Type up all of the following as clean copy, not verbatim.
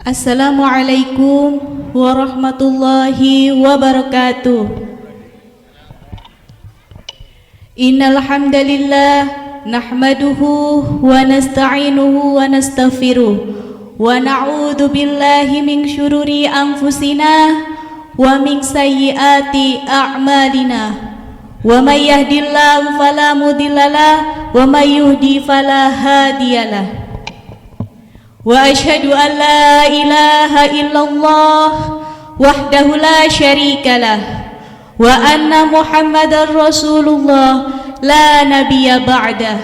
Assalamualaikum warahmatullahi wabarakatuh. Innal hamdalillah nahmaduhu wa nasta'inuhu wa nastaghfiruh wa na'udzu billahi min syururi anfusina wa min sayyiati a'malina. Wa may yahdihillahu fala mudhillalah wa may yuhdih fala hadiyalah. Wa asyhadu an la ilaha illallah wahdahu la syarikalah wa anna Muhammadar Rasulullah la nabiyya ba'dah.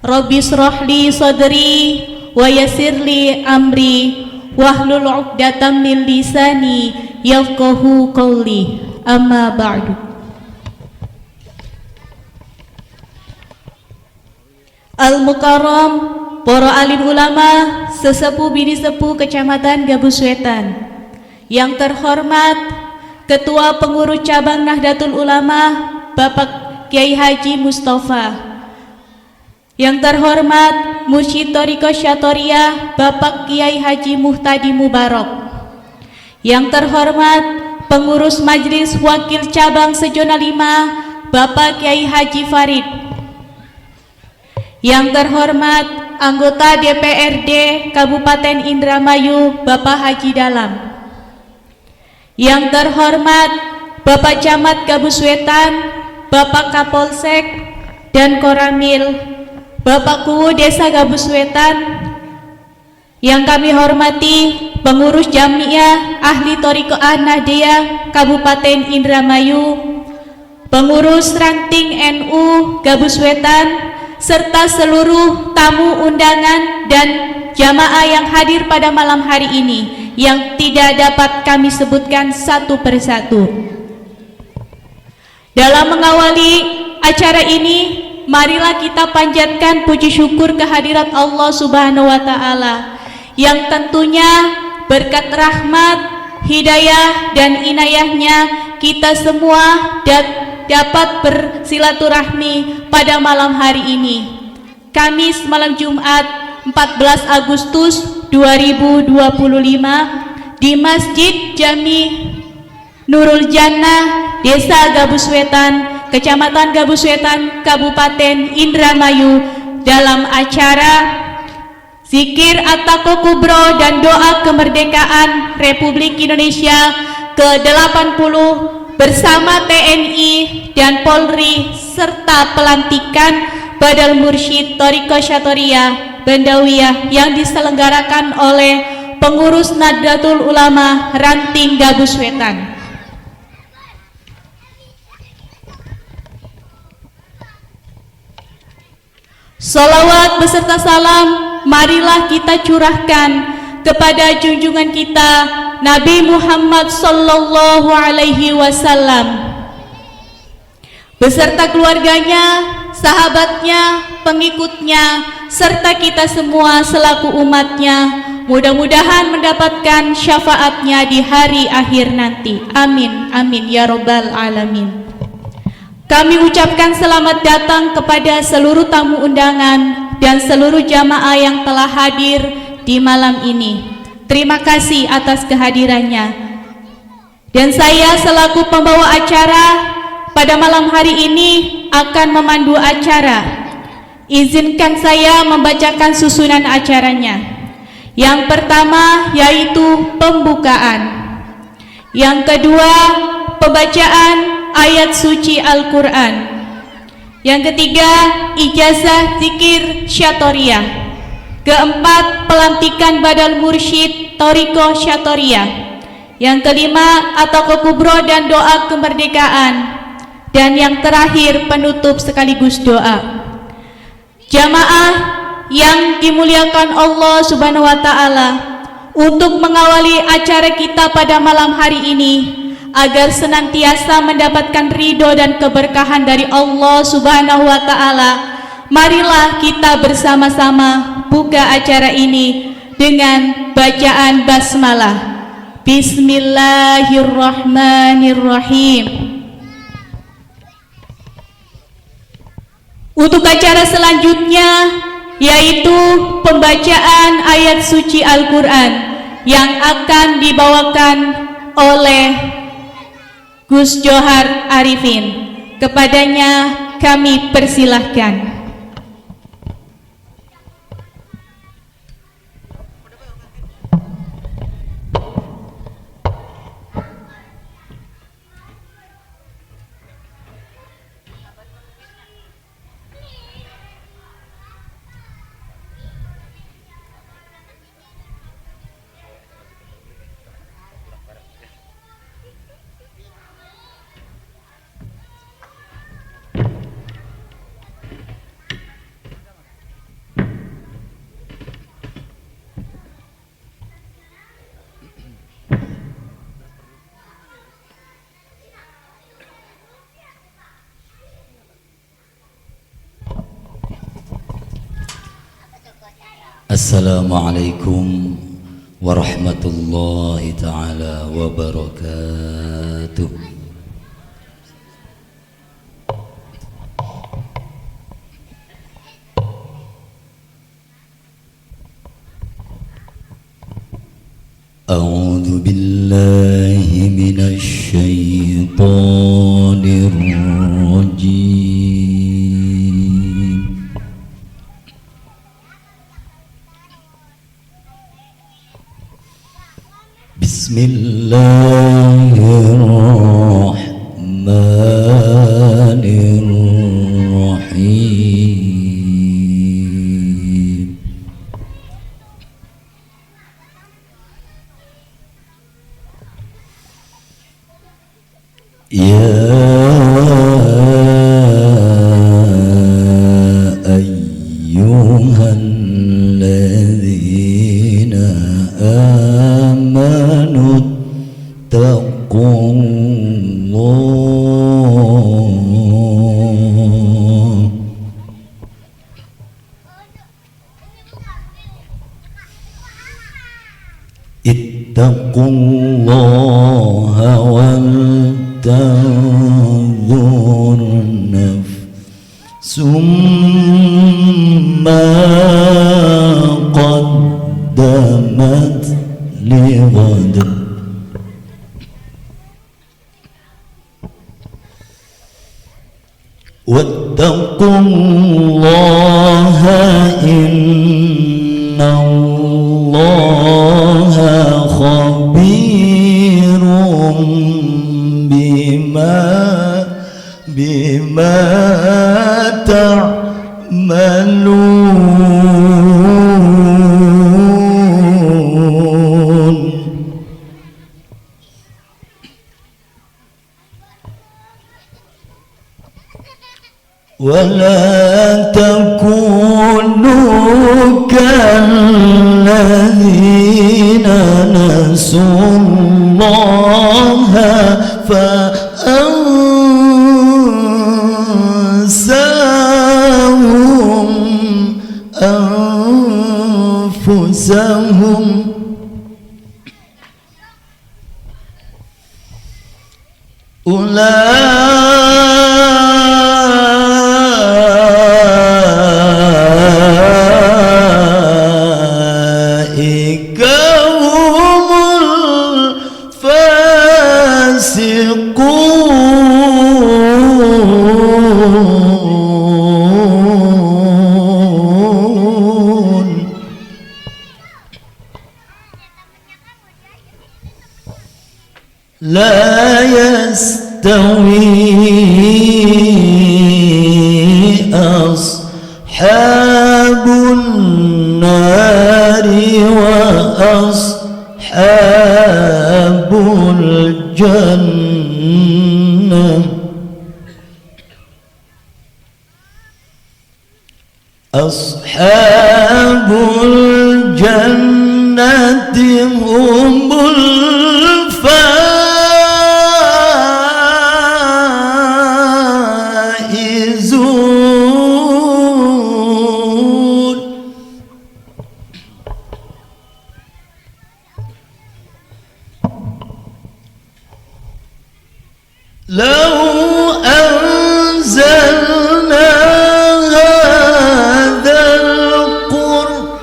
Rabbi shrah li sadri wa yassir li amri wahlul 'uqdatam min lisani yafqahu qawli. Amma ba'du. Al-Mukarram, para alim ulama, sesepuh bini sepuh Kecamatan Gabus Wetan. Yang terhormat Ketua Pengurus Cabang Nahdlatul Ulama Bapak Kiai Haji Mustafa. Yang terhormat Mursyid Thariqah Syatoria Bapak Kiai Haji Muhtadi Mubarak. Yang terhormat Pengurus Majelis Wakil Cabang Sejona 5 Bapak Kiai Haji Farid. Yang terhormat anggota DPRD Kabupaten Indramayu Bapak Haji Dalam. Yang terhormat Bapak Camat Gabus Wetan, Bapak Kapolsek dan Koramil, Bapak Kuwu Desa Gabus Wetan. Yang kami hormati pengurus Jamiah Ahli Thariqah Nahdiyah Kabupaten Indramayu, pengurus Ranting NU Gabus Wetan, serta seluruh tamu undangan dan jamaah yang hadir pada malam hari ini yang tidak dapat kami sebutkan satu persatu. Dalam mengawali acara ini, marilah kita panjatkan puji syukur kehadirat Allah Subhanahu wa Ta'ala yang tentunya berkat rahmat, hidayah dan inayahnya kita semua dapat bersilaturahmi pada malam hari ini, Kamis malam Jumat 14 Agustus 2025 di Masjid Jami Nurul Jannah, Desa Gabus Wetan, Kecamatan Gabus Wetan, Kabupaten Indramayu, dalam acara Zikir At-Taqwa Kubro dan Doa Kemerdekaan Republik Indonesia ke-80 bersama TNI dan Polri serta pelantikan Badal Mursyid Thariqah Syatoria Bandawiyah yang diselenggarakan oleh pengurus Nahdlatul Ulama Ranting Gabus Wetan. Salawat beserta salam marilah kita curahkan kepada junjungan kita Nabi Muhammad sallallahu alaihi wasallam beserta keluarganya, sahabatnya, pengikutnya, serta kita semua selaku umatnya. Mudah-mudahan mendapatkan syafaatnya di hari akhir nanti. Amin, amin ya robbal alamin. Kami ucapkan selamat datang kepada seluruh tamu undangan dan seluruh jamaah yang telah hadir di malam ini. Terima kasih atas kehadirannya. Dan saya selaku pembawa acara pada malam hari ini akan memandu acara. Izinkan saya membacakan susunan acaranya. Yang pertama yaitu pembukaan. Yang kedua pembacaan ayat suci Al-Quran. Yang ketiga ijazah zikir Syatoria. Keempat pelantikan Badal Mursyid Thariqah Syatoria. Yang kelima At-Taqwa Kubro dan doa kemerdekaan. Dan yang terakhir penutup sekaligus doa. Jamaah yang dimuliakan Allah Subhanahu wa Ta'ala, untuk mengawali acara kita pada malam hari ini agar senantiasa mendapatkan ridho dan keberkahan dari Allah Subhanahu wa Ta'ala, marilah kita bersama-sama buka acara ini dengan bacaan basmalah. Bismillahirrahmanirrahim. Untuk acara selanjutnya yaitu pembacaan ayat suci Al-Quran yang akan dibawakan oleh Gus Johar Arifin. Kepadanya kami persilahkan. Assalamualaikum warahmatullahi ta'ala wabarakatuh. A'udzu billahi minasy syaithanir rajim. Bismillahirrahmanirrahim. Ya ayyuhalladzina amanu taqullah ittaqullaha wal tanzur nafsum ma qaddamat lighad. Wattaqullaha innallaha khabirum bima ta'malun. ولا تكونوا كالذين نسوا الله فأنساهم أنفسهم أولئك هم الفاسقون. لا يستوي أصحاب النار وأصحاب الجنة. أصحاب الجنة هم الفائزون. لو أنزلنا هذا القرآن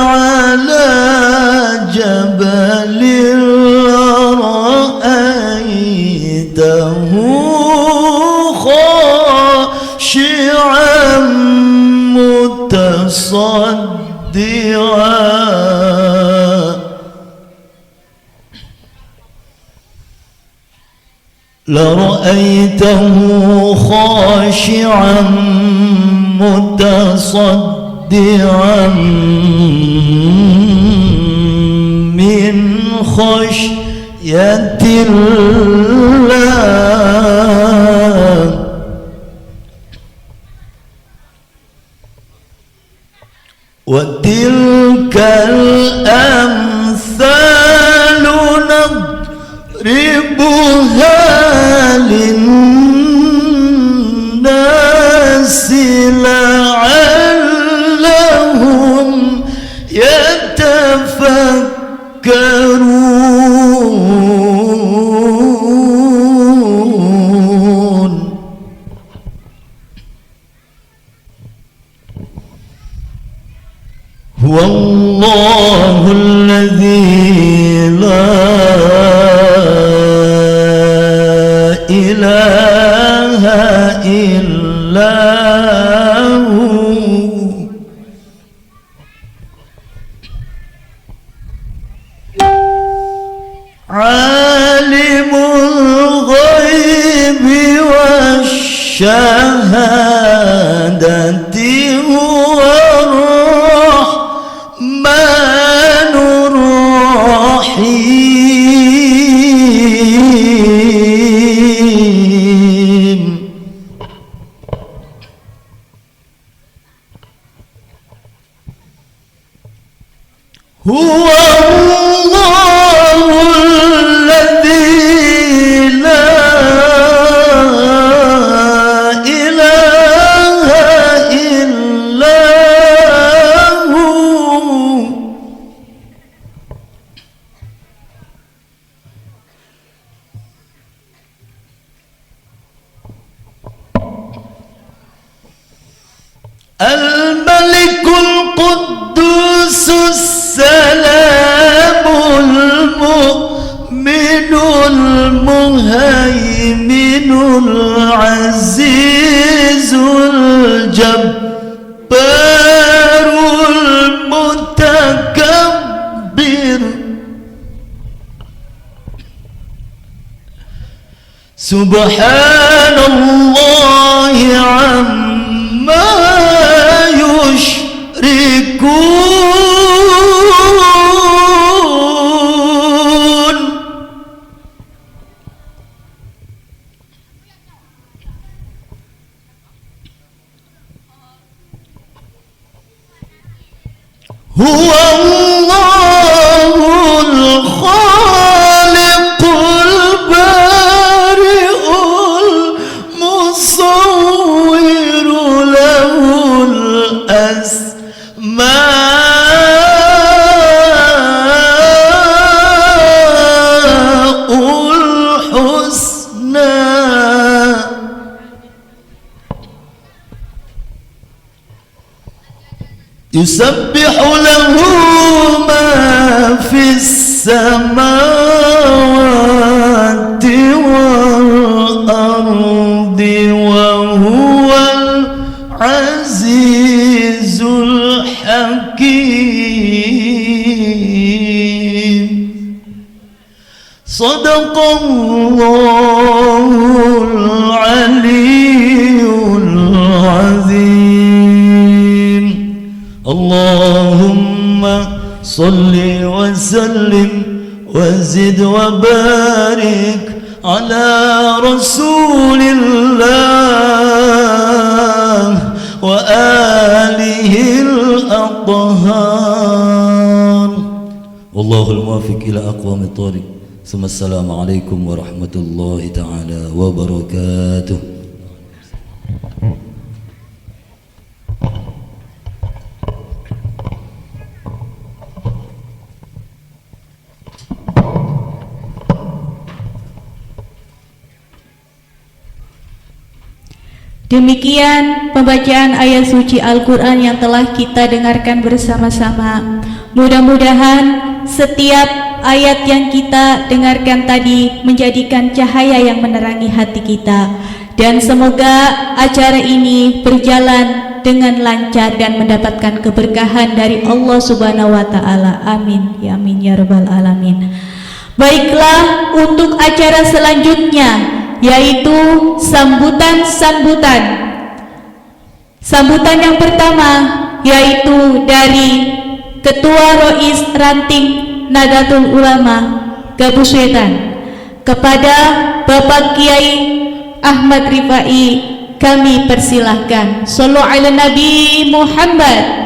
على خاشعا متصدعا لرأيته خاشعا متصدعا من خشية الله وتلك الأمثال نضربها للناس لعلهم يتفكرون هو الله الذي لا إله إلا هو عالم الغيب والشهادة هو الرحمن الرحيم هو الله الذي لا إله إلا هو الملك القدوس السلام المؤمن المهيمن العزيز الجبار المتكبر سبحان الله عما يشركون هو الله الخالق البارئ المصور له الأسماء الحسنى يسبح له ما في السماوات والأرض وهو العزيز الحكيم صدق الله العلي العظيم اللهم صل وسلم وزد وبارك على رسول الله وآله الأطهار والله الموافق إلى أقوام الطريق ثم السلام عليكم ورحمة الله تعالى وبركاته. Demikian pembacaan ayat suci Al-Quran yang telah kita dengarkan bersama-sama. Mudah-mudahan setiap ayat yang kita dengarkan tadi menjadikan cahaya yang menerangi hati kita. Dan semoga acara ini berjalan dengan lancar dan mendapatkan keberkahan dari Allah Subhanahu wa taala. Amin. Ya amin ya rabbal alamin. Baiklah, untuk acara selanjutnya yaitu sambutan yang pertama yaitu dari Ketua Rois Ranting Nadatul Ulama Gabus Wetan. Kepada Bapak Kiai Ahmad Rifai kami persilahkan. Shallu ala Nabi Muhammad.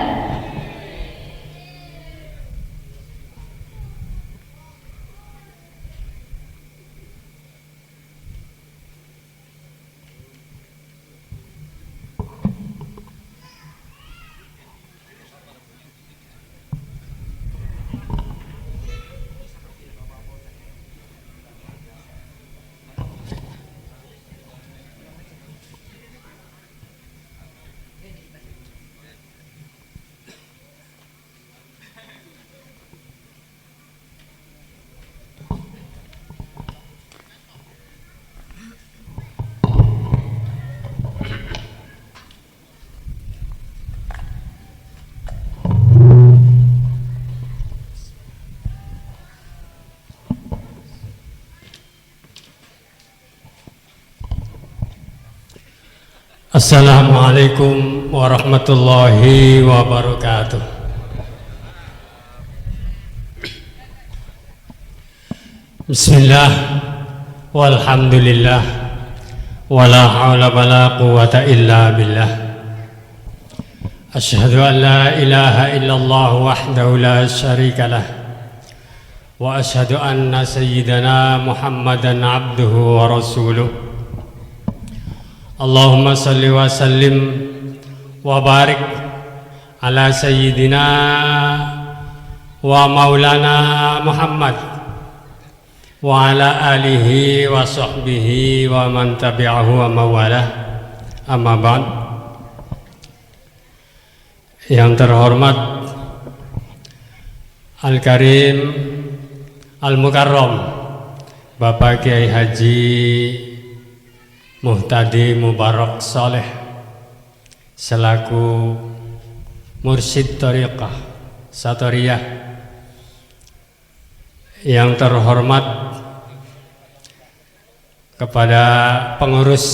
Assalamualaikum warahmatullahi wabarakatuh. Bismillah walhamdulillah wala haula wala quwata illa billah. Asyhadu an la ilaha illallah wahdahu la syarika lah wa asyhadu anna sayyidana Muhammadan abduhu wa rasuluh. Allahumma salli wa sallim wa barik ala sayyidina wa maulana Muhammad wa ala alihi wa sahbihi wa man tabi'ahu wa mawalah. Amma ba'd. Yang terhormat Al-Karim Al-Mukarram Bapak Kiai Haji Muhtadi Mubarak Saleh selaku Mursyid Thariqah Satoriyah. Yang terhormat kepada pengurus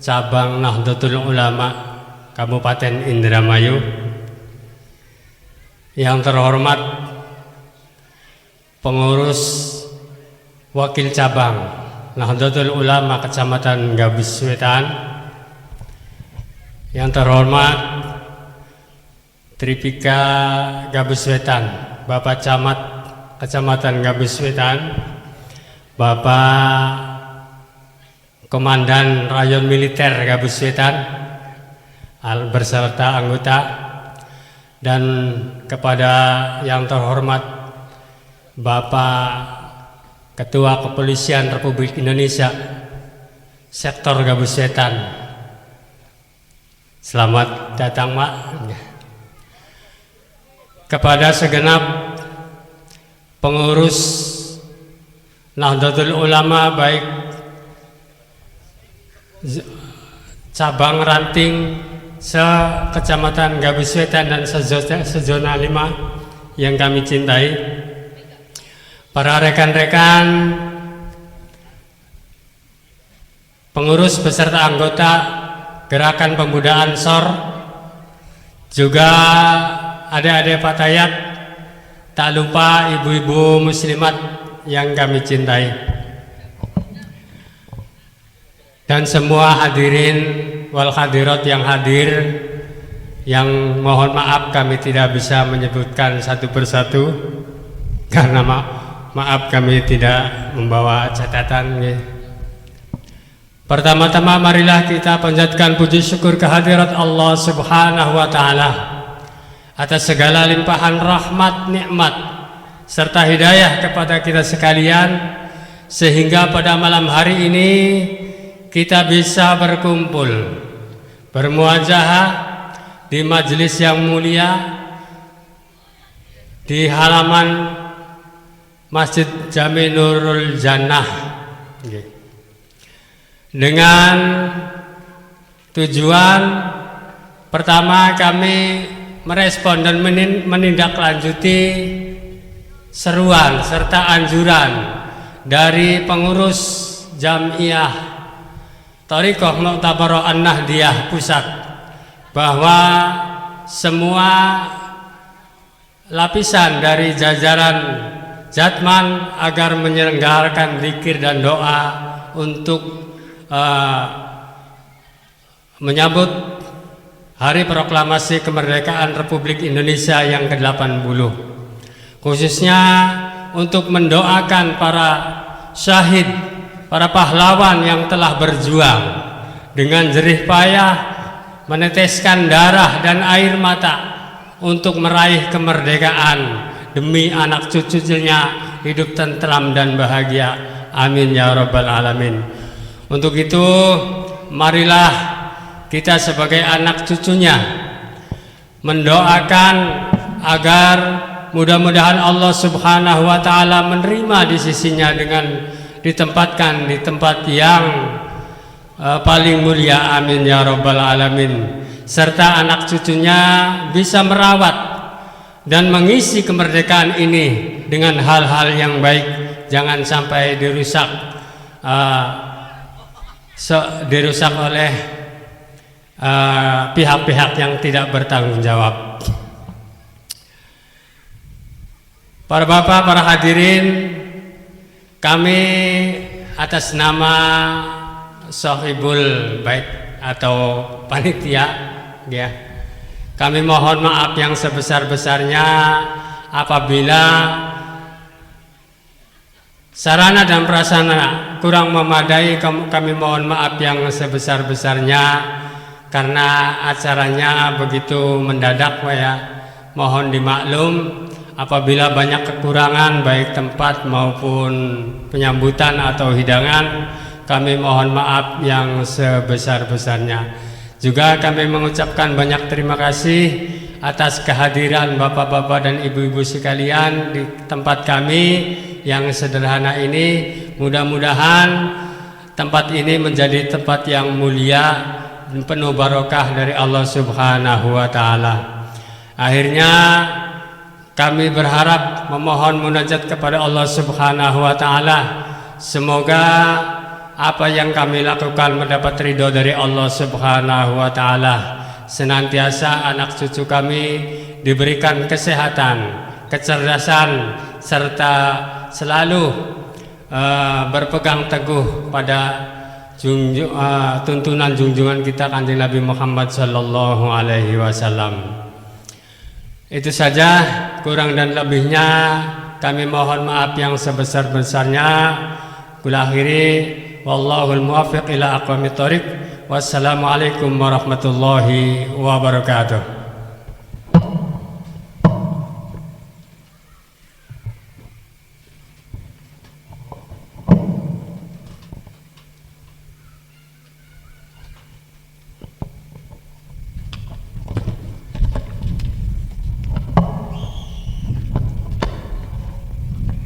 cabang Nahdlatul Ulama Kabupaten Indramayu. Yang terhormat pengurus wakil cabang Nahdlatul Ulama Kecamatan Gabus Wetan. Yang terhormat Tripika Gabus Wetan, Bapak Camat Kecamatan Gabus Wetan, Bapak Komandan Rayon Militer Gabus Wetan berserta anggota, dan kepada yang terhormat Bapak Ketua Kepolisian Republik Indonesia Sektor Gabus Wetan. Selamat datang, Pak. Kepada segenap pengurus Nahdlatul Ulama baik cabang Ranting se-Kecamatan Gabus Wetan dan sezona 5 yang kami cintai, para rekan-rekan pengurus beserta anggota Gerakan Pemuda Ansor, juga adik-adik Fatayat, tak lupa ibu-ibu muslimat yang kami cintai, dan semua hadirin wal hadirat yang hadir, yang mohon maaf kami tidak bisa menyebutkan satu persatu karena maaf kami tidak membawa catatan. Pertama-tama marilah kita panjatkan puji syukur kehadirat Allah Subhanahu wa taala atas segala limpahan rahmat, nikmat serta hidayah kepada kita sekalian, sehingga pada malam hari ini kita bisa berkumpul bermuajahah di majelis yang mulia di halaman Masjid Jami Nurul Jannah dengan tujuan pertama kami merespon dan menindaklanjuti seruan serta anjuran dari pengurus Jamiah Thariqah Mu'tabarah An-Nahdiyah Pusat bahwa semua lapisan dari jajaran Jatman agar menyelenggarakan zikir dan doa untuk menyambut Hari Proklamasi Kemerdekaan Republik Indonesia yang ke-80, khususnya untuk mendoakan para syahid, para pahlawan yang telah berjuang dengan jerih payah, meneteskan darah dan air mata untuk meraih kemerdekaan demi anak cucunya hidup tentram dan bahagia. Amin ya rabbal alamin. Untuk itu marilah kita sebagai anak cucunya mendoakan agar mudah-mudahan Allah Subhanahu wa taala menerima di sisinya dengan ditempatkan di tempat yang paling mulia. Amin ya rabbal alamin. Serta anak cucunya bisa merawat dan mengisi kemerdekaan ini dengan hal-hal yang baik, jangan sampai dirusak oleh pihak-pihak yang tidak bertanggung jawab. Para bapak, para hadirin, kami atas nama Sohibul Bait atau panitia, ya, kami mohon maaf yang sebesar-besarnya apabila sarana dan prasarana kurang memadai. Kami mohon maaf yang sebesar-besarnya karena acaranya begitu mendadak, ya. Mohon dimaklum apabila banyak kekurangan baik tempat maupun penyambutan atau hidangan. Kami mohon maaf yang sebesar-besarnya. Juga kami mengucapkan banyak terima kasih atas kehadiran bapak-bapak dan ibu-ibu sekalian di tempat kami yang sederhana ini. Mudah-mudahan tempat ini menjadi tempat yang mulia dan penuh barokah dari Allah Subhanahu wa taala. Akhirnya kami berharap memohon munajat kepada Allah Subhanahu wa taala, semoga apa yang kami lakukan mendapat ridho dari Allah Subhanahu wa taala. Senantiasa anak cucu kami diberikan kesehatan, kecerdasan, serta selalu berpegang teguh pada tuntunan junjungan kita Kanjeng Nabi Muhammad sallallahu alaihi wasallam. Itu saja, kurang dan lebihnya kami mohon maaf yang sebesar-besarnya. Kulakhiri wallahul muwaffiq ila aqwamit thoriq. Wassalamualaikum warahmatullahi wabarakatuh.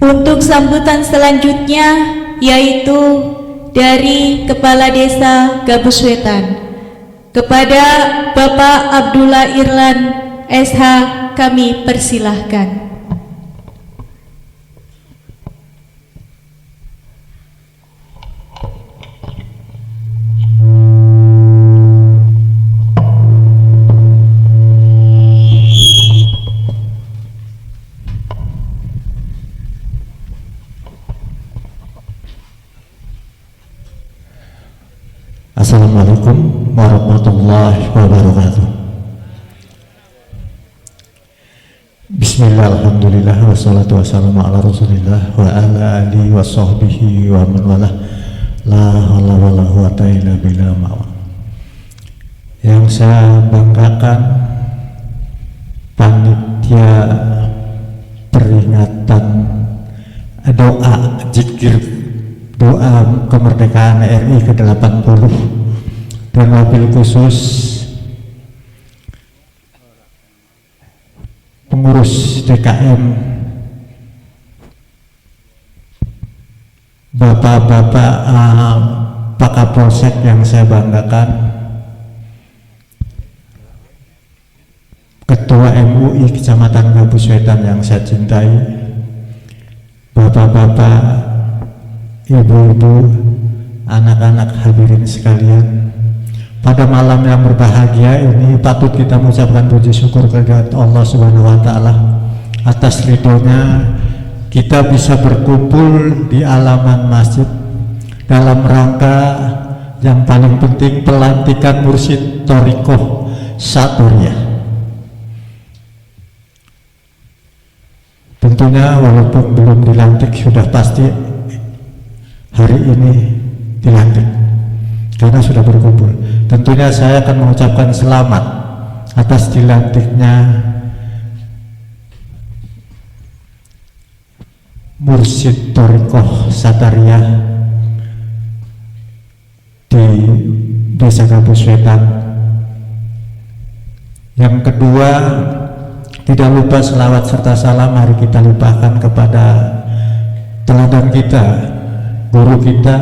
Untuk sambutan selanjutnya yaitu dari Kepala Desa Gabuswetan kepada Bapak Abdullah Irlan SH kami persilahkan. Assalamualaikum warahmatullahi wabarakatuh. Bismillah, alhamdulillah, wassalatu wassalamu ala rasulillah wa ala alihi wa sahbihi wa man walah. La hawla wa la quwwata illa billah. Yang saya banggakan panitia peringatan doa zikir doa kemerdekaan RI ke-80 dan wabil khusus pengurus DKM Bapak-bapak Pak Kapolsek yang saya banggakan, Ketua MUI Kecamatan Gabus Wetan yang saya cintai, bapak-bapak, ibu-ibu, anak-anak hadirin sekalian, pada malam yang berbahagia ini patut kita mengucapkan puji syukur kepada Allah Subhanahu wa Ta'ala atas ridhonya kita bisa berkumpul di halaman masjid dalam rangka yang paling penting, pelantikan Mursyid Thariqah Satoriyah. Tentunya walaupun belum dilantik, sudah pasti hari ini dilantik karena sudah berkumpul. Tentunya saya akan mengucapkan selamat atas dilantiknya Mursyid Thariqah Satoriyah di Desa Gabus Wetan. Yang kedua, tidak lupa selawat serta salam mari kita limpahkan kepada teladan kita, guru kita,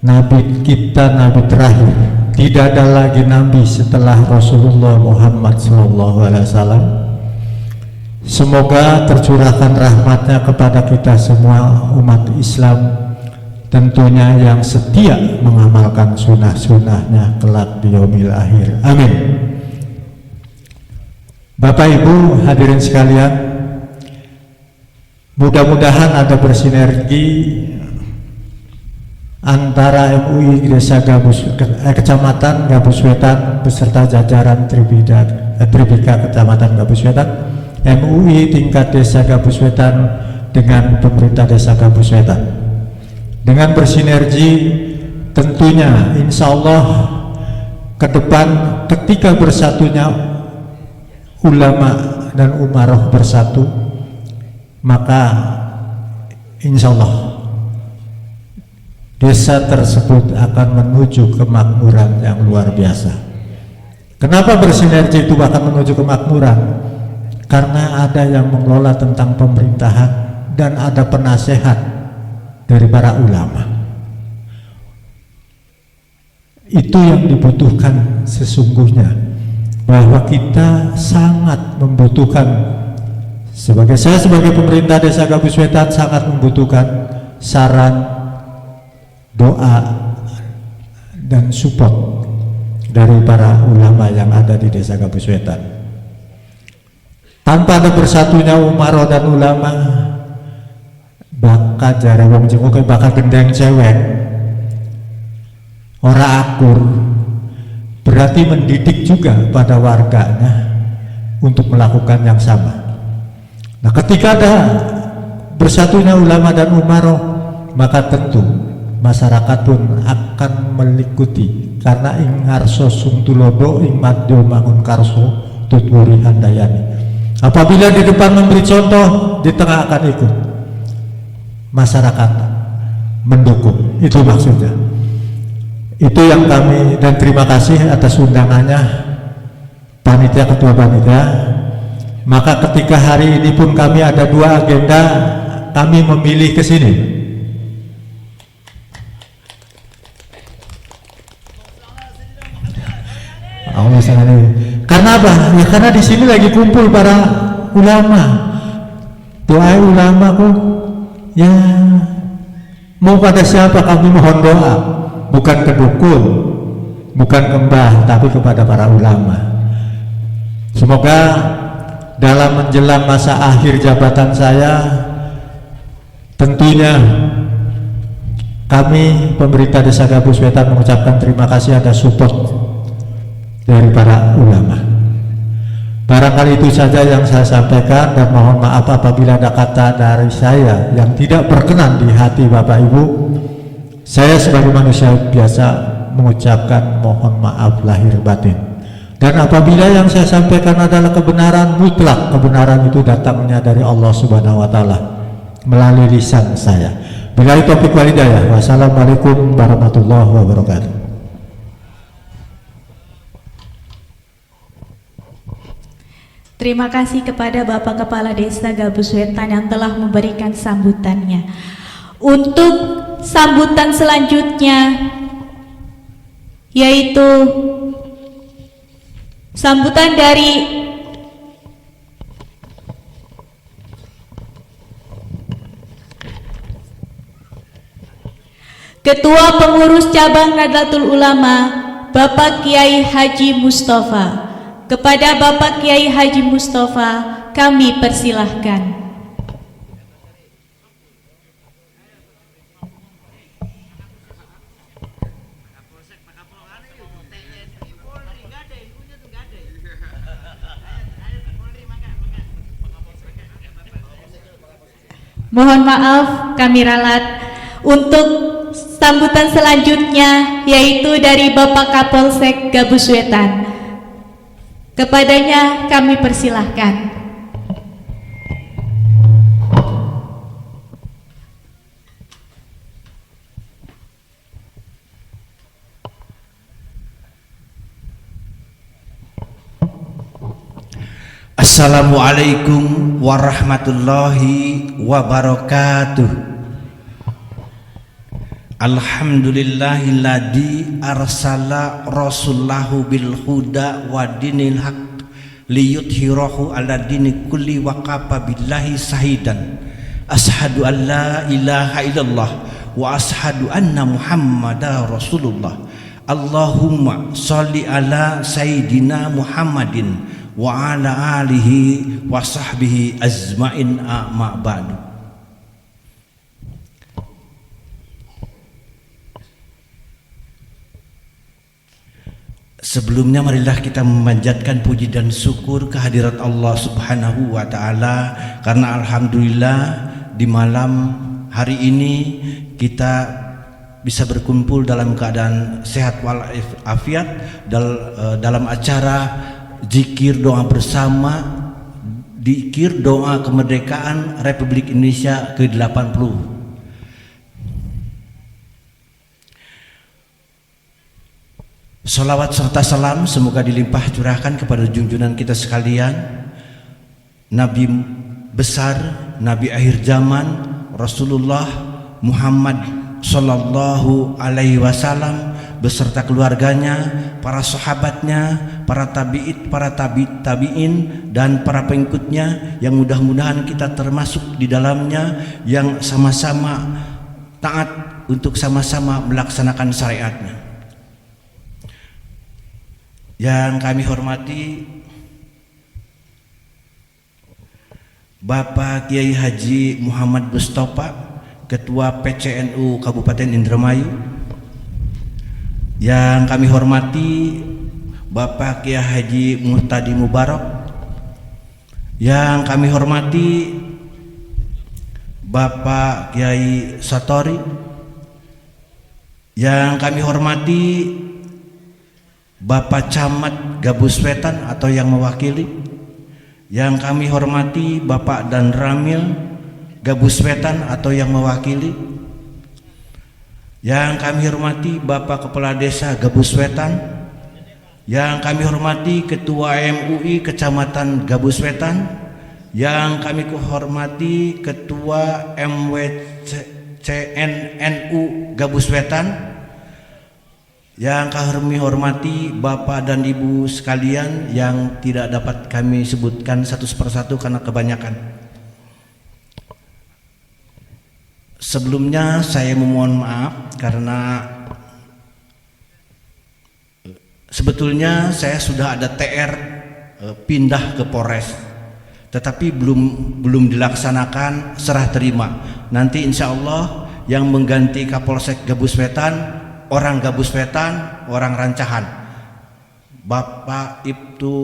nabi kita, nabi terakhir. Tidak ada lagi nabi setelah Rasulullah Muhammad SAW. Semoga tercurahkan rahmatnya kepada kita semua umat Islam, tentunya yang setia mengamalkan sunnah-sunnahnya kelak di yaumil akhir. Amin. Bapak Ibu hadirin sekalian, mudah-mudahan ada bersinergi antara MUI Desa Kecamatan Gabus Wetan beserta jajaran Tribika Kecamatan Gabus Wetan, MUI tingkat Desa Gabus Wetan dengan pemerintah Desa Gabus Wetan. Dengan bersinergi, tentunya insya Allah ke depan ketika bersatunya ulama dan umaroh bersatu, maka insya Allah desa tersebut akan menuju kemakmuran yang luar biasa. Kenapa bersinergi itu akan menuju kemakmuran? Karena ada yang mengelola tentang pemerintahan dan ada penasehat dari para ulama. Itu yang dibutuhkan sesungguhnya, bahwa kita sangat membutuhkan, saya sebagai pemerintah Desa Gabus Wetan sangat membutuhkan saran, doa, dan support dari para ulama yang ada di Desa Gabus Wetan. Tanpa ada bersatunya umaroh dan ulama, bakal jare wong jenguk bakal gendeng cewek, ora akur. Berarti mendidik juga pada warganya untuk melakukan yang sama. Nah, ketika ada bersatunya ulama dan umaroh, maka tentu masyarakat pun akan mengikuti, karena ing ngarso sungtulodo ing madyo mangun karso tutwuri handayani. Apabila di depan memberi contoh, di tengah akan ikut. Masyarakat mendukung, itu maksudnya. Itu yang kami, dan terima kasih atas undangannya panitia, ketua panitia. Maka ketika hari ini pun kami ada dua agenda, kami memilih ke sini. Karena apa? Ya karena di sini lagi kumpul para ulama. Doa ulama kok, ya mau pada siapa kami mohon doa. Bukan ke dukun, bukan ke mbah, tapi kepada para ulama. Semoga dalam menjelang masa akhir jabatan saya, tentunya kami pemerintah Desa Gabus Wetan mengucapkan terima kasih atas support dari para ulama. Barangkali itu saja yang saya sampaikan, dan mohon maaf apabila ada kata dari saya yang tidak berkenan di hati Bapak Ibu. Saya sebagai manusia biasa mengucapkan mohon maaf lahir batin. Dan apabila yang saya sampaikan adalah kebenaran mutlak, kebenaran itu datangnya dari Allah Subhanahu wa Ta'ala melalui lisan saya. Billahi taufiq wal hidayah. Wassalamualaikum warahmatullahi wabarakatuh. Terima kasih kepada Bapak Kepala Desa Gabus Wetan yang telah memberikan sambutannya. Untuk sambutan selanjutnya yaitu sambutan dari Ketua Pengurus Cabang Nahdlatul Ulama, Bapak Kiai Haji Mustafa. Kepada Bapak Kiai Haji Mustafa kami persilahkan. Mohon maaf kami ralat. Untuk sambutan selanjutnya yaitu dari Bapak Kapolsek Gabus Wetan. Kepadanya kami persilahkan. Assalamualaikum warahmatullahi wabarakatuh. Alhamdulillahilladzi arsala rasulahu bil huda wa dinil haq liyudhhirahu ala dini kulli wa kafa billahi sahidan. Ashhadu an la ilaha illallah wa ashhadu anna muhammadar rasulullah. Allahumma sholli ala sayyidina Muhammadin wa ala alihi wa sahbihi azmain amma ba'du. Sebelumnya marilah kita memanjatkan puji dan syukur kehadirat Allah Subhanahu wa taala karena alhamdulillah di malam hari ini kita bisa berkumpul dalam keadaan sehat walafiat dalam acara zikir doa bersama, zikir doa kemerdekaan Republik Indonesia ke-80. Salawat serta salam semoga dilimpah curahkan kepada junjungan kita sekalian, Nabi besar, Nabi akhir zaman, Rasulullah Muhammad Sallallahu Alaihi Wasallam beserta keluarganya, para sahabatnya, para tabi'in dan para pengikutnya yang mudah-mudahan kita termasuk di dalamnya yang sama-sama taat untuk sama-sama melaksanakan syariatnya. Yang kami hormati Bapak Kiai Haji Muhammad Mustafa, Ketua PCNU Kabupaten Indramayu. Yang kami hormati Bapak Kiai Haji Muhtadi Mubarak. Yang kami hormati Bapak Kiai Satori. Yang kami hormati Bapak Camat Gabus Wetan atau yang mewakili. Yang kami hormati Bapak Dan Ramil Gabus Wetan atau yang mewakili. Yang kami hormati Bapak Kepala Desa Gabus Wetan. Yang kami hormati Ketua MUI Kecamatan Gabus Wetan. Yang kami hormati Ketua MWCNNU Gabus Wetan. Yang kami hormati Bapak dan Ibu sekalian yang tidak dapat kami sebutkan satu persatu karena kebanyakan. Sebelumnya saya memohon maaf karena sebetulnya saya sudah ada TR pindah ke Polres, tetapi belum dilaksanakan serah terima. Nanti insya Allah yang mengganti Kapolsek Gabus Wetan orang Gabus Wetan, orang Rancahan, Bapak Ibtu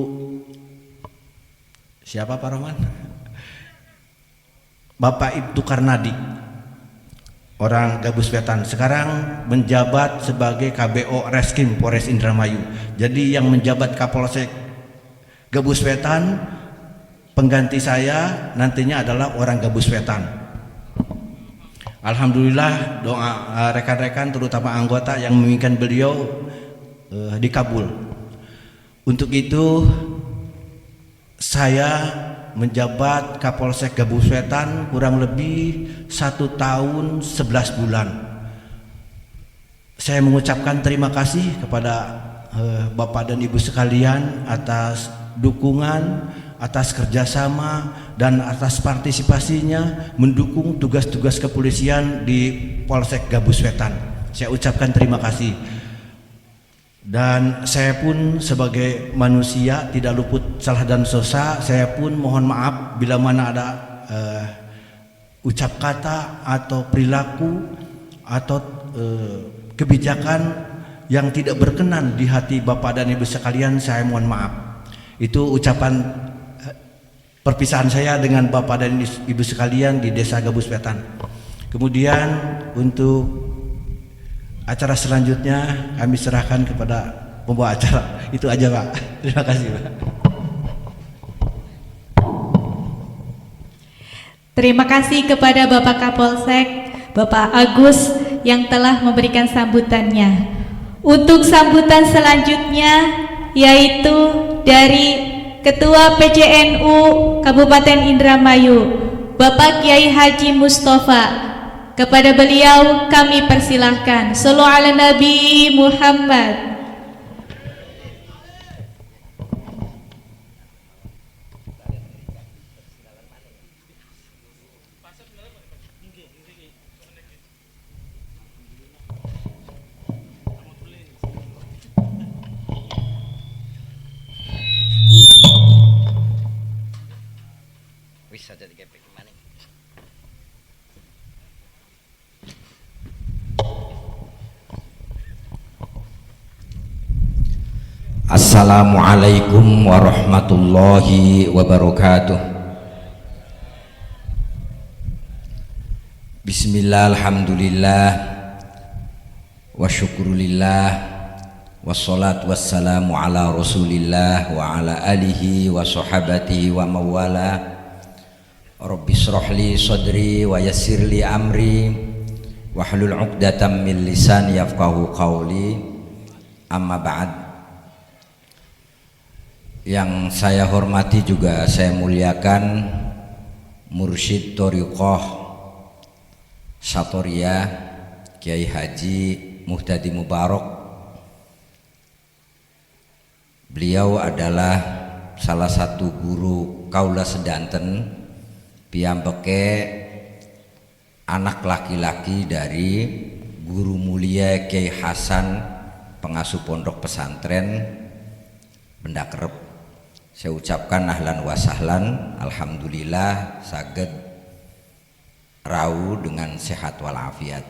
siapa Pak Roman? Bapak Ibtu Karnadi, orang Gabus Wetan, sekarang menjabat sebagai KBO Reskrim Polres Indramayu. Jadi yang menjabat Kapolsek Gabus Wetan, pengganti saya nantinya adalah orang Gabus Wetan. Alhamdulillah doa rekan-rekan terutama anggota yang menginginkan beliau dikabul. Untuk itu Saya menjabat Kapolsek Gabus Wetan kurang lebih 1 tahun 11 bulan. Saya mengucapkan terima kasih kepada Bapak dan Ibu sekalian atas dukungan, atas kerjasama, dan atas partisipasinya mendukung tugas-tugas kepolisian di Polsek Gabus Wetan. Saya ucapkan terima kasih. Dan saya pun sebagai manusia tidak luput salah dan dosa. Saya pun mohon maaf bila mana ada ucap kata atau perilaku atau kebijakan yang tidak berkenan di hati Bapak dan Ibu sekalian. Saya mohon maaf. Itu ucapan perpisahan saya dengan Bapak dan Ibu sekalian di Desa Gabus Wetan. Kemudian untuk acara selanjutnya kami serahkan kepada pembawa acara. Itu aja Pak. Terima kasih Pak. Terima kasih kepada Bapak Kapolsek, Bapak Agus yang telah memberikan sambutannya. Untuk sambutan selanjutnya yaitu dari Ketua PCNU Kabupaten Indramayu, Bapak Kiai Haji Mustafa. Kepada beliau kami persilahkan. Shallu ala Nabi Muhammad. Assalamualaikum warahmatullahi wabarakatuh. Bismillah, alhamdulillah, wa syukurulillah, wassalatu wassalamu ala rasulillah wa ala alihi wa sahabatihi wa mawala. Rabbi shrahli sadri wa yassirli amri wahlul 'uqdatam min lisani yafqahu qawli. Amma ba'd. Yang saya hormati juga saya muliakan Mursyid Thariqah Satoriyah Kiai Haji Muhtadi Mubarak. Beliau adalah salah satu guru kaula sedanten, piyambake anak laki-laki dari guru mulia Kiai Hasan, pengasuh pondok pesantren Benda Kerep. Saya ucapkan ahlan wa sahlan, alhamdulillah saged rau dengan sehat walafiat.